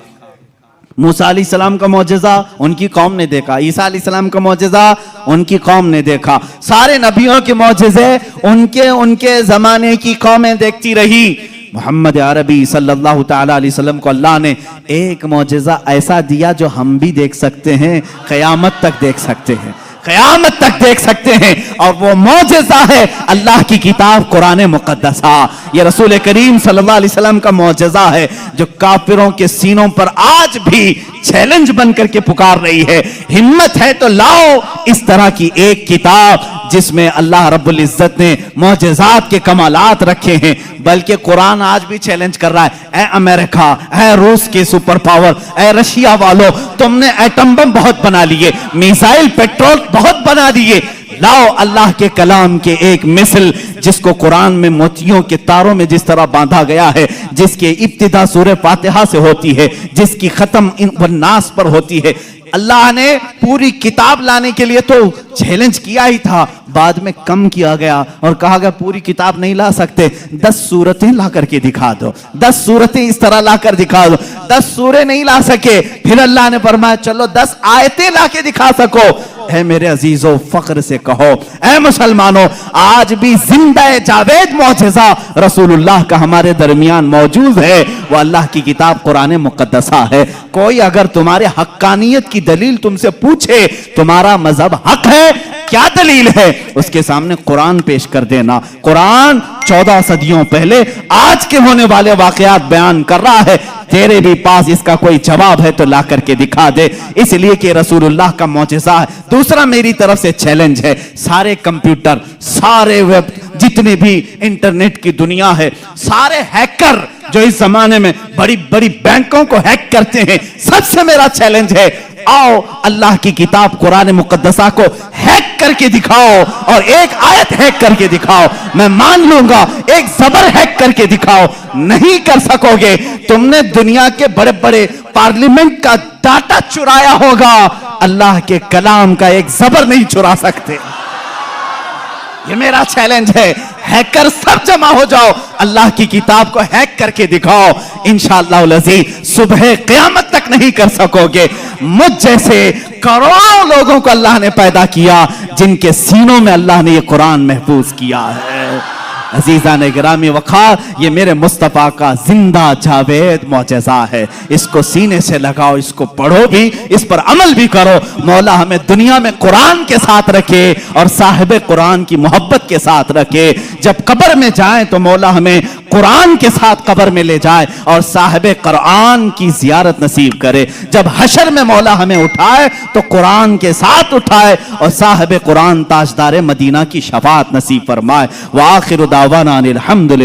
मूसा अलैहिस्सलाम का मौजज़ा उनकी कौम ने देखा, ईसा अलैहिस्सलाम का मौजज़ा उनकी कौम ने देखा, सारे नबियों के मौजज़े उनके ज़माने की कौमें देखती रही। मोहम्मद अरबी सल्लल्लाहु ताला अलैहि वसल्लम को अल्लाह ने एक मौजज़ा ऐसा दिया जो हम भी देख सकते हैं, क़यामत तक देख सकते हैं, क़यामत तक देख सकते हैं, और वो मौजज़ा है अल्लाह की किताब कुरान मुक़द्दसा। ये रसूल करीम सल्लल्लाहु अलैहि वसल्लम का मौजज़ा है जो काफिरों के सीनों पर आज भी चैलेंज बन करके पुकार रही है। हिम्मत है तो लाओ इस तरह की एक किताब जिसमें अल्लाह रब्बुल इज्जत ने मौजज़ात के कमालात रखे हैं। बल्कि कुरान आज भी चैलेंज कर रहा है, ए अमेरिका, ए रूस के सुपर पावर, ए रशिया वालों, तुमने एटम बम बहुत बना लिए, मिसाइल पेट्रोल बहुत बना दिए, लाओ अल्लाह के कलाम के एक मिसल जिसको कुरान में मोतियों के तारों में जिस तरह बांधा गया है, जिसके इब्तिदा सूरह फातिहा से होती है, जिसकी खत्म नास पर होती है। अल्लाह ने पूरी किताब लाने के लिए तो चैलेंज किया ही था, बाद में कम किया गया और कहा गया पूरी किताब नहीं ला सकते, 10 सूरतें ला करके दिखा दो, 10 सूरतें इस तरह ला कर दिखा दो। 10 सूरतें नहीं ला सके, फिर अल्लाह ने फरमाया चलो 10 आयतें ला के दिखा सको। है मेरे अजीजों, फख्र से कहो, ऐ मुसलमानों, आज भी जिंदा जावेद मौजज़ा रसूलुल्लाह का हमारे दरमियान मौजूद है, वो अल्लाह की किताब कुरान मुक़द्दसा है। कोई अगर तुम्हारे हक्कानियत की दलील तुमसे पूछे, तुम्हारा मजहब हक है, क्या दलील है, उसके सामने कुरान पेश कर देना। कुरान 14 सदियों पहले आज के होने वाले वाकयात बयान कर रहा है, तेरे भी पास इसका कोई जवाब है तो ला करके दिखा दे, इसलिए कि रसूलुल्लाह का मौजज़ा है। दूसरा मेरी तरफ से चैलेंज है, सारे कंप्यूटर, सारे वेब, जितने भी इंटरनेट की दुनिया है, सारे हैकर जो इस जमाने में बड़ी बड़ी बैंकों को हैक करते हैं, सबसे मेरा चैलेंज है, आओ अल्लाह की किताब कुरान मुक़द्दसा को हैक करके दिखाओ और एक आयत हैक करके दिखाओ, मैं मान लूंगा। एक ज़बर हैक करके दिखाओ, नहीं कर सकोगे। तुमने दुनिया के बड़े बड़े पार्लियामेंट का डाटा चुराया होगा, अल्लाह के कलाम का एक ज़बर नहीं चुरा सकते। ये मेरा चैलेंज है, हैकर सब जमा हो जाओ, अल्लाह की किताब को हैक करके दिखाओ, इंशाअल्लाह अज़ीज़ सुबह क़यामत तक नहीं कर सकोगे। मुझ जैसे करोड़ों लोगों को अल्लाह ने पैदा किया, जिनके सीनों में अल्लाह ने ये कुरान महफूज किया है। अजीज़ान गिरामी वक़ार, ये मेरे मुस्तफ़ा का जिंदा जावेद मौजज़ा है, इसको सीने से लगाओ, इसको पढ़ो भी, इस पर अमल भी करो। मौला हमें दुनिया में कुरान के साथ रखे और साहिब कुरान की मोहब्बत के साथ रखे। जब कब्र में जाएं तो मौला हमें कुरान के साथ कब्र में ले जाए और साहिब कुरान की ज़ियारत नसीब करे। जब हशर में मौला हमें उठाए तो कुरान के साथ उठाए और साहिब कुरान ताजदार मदीना की शफाअत नसीब फरमाए। व आखिर दावाना अनिल हम्दुलिल्लाह।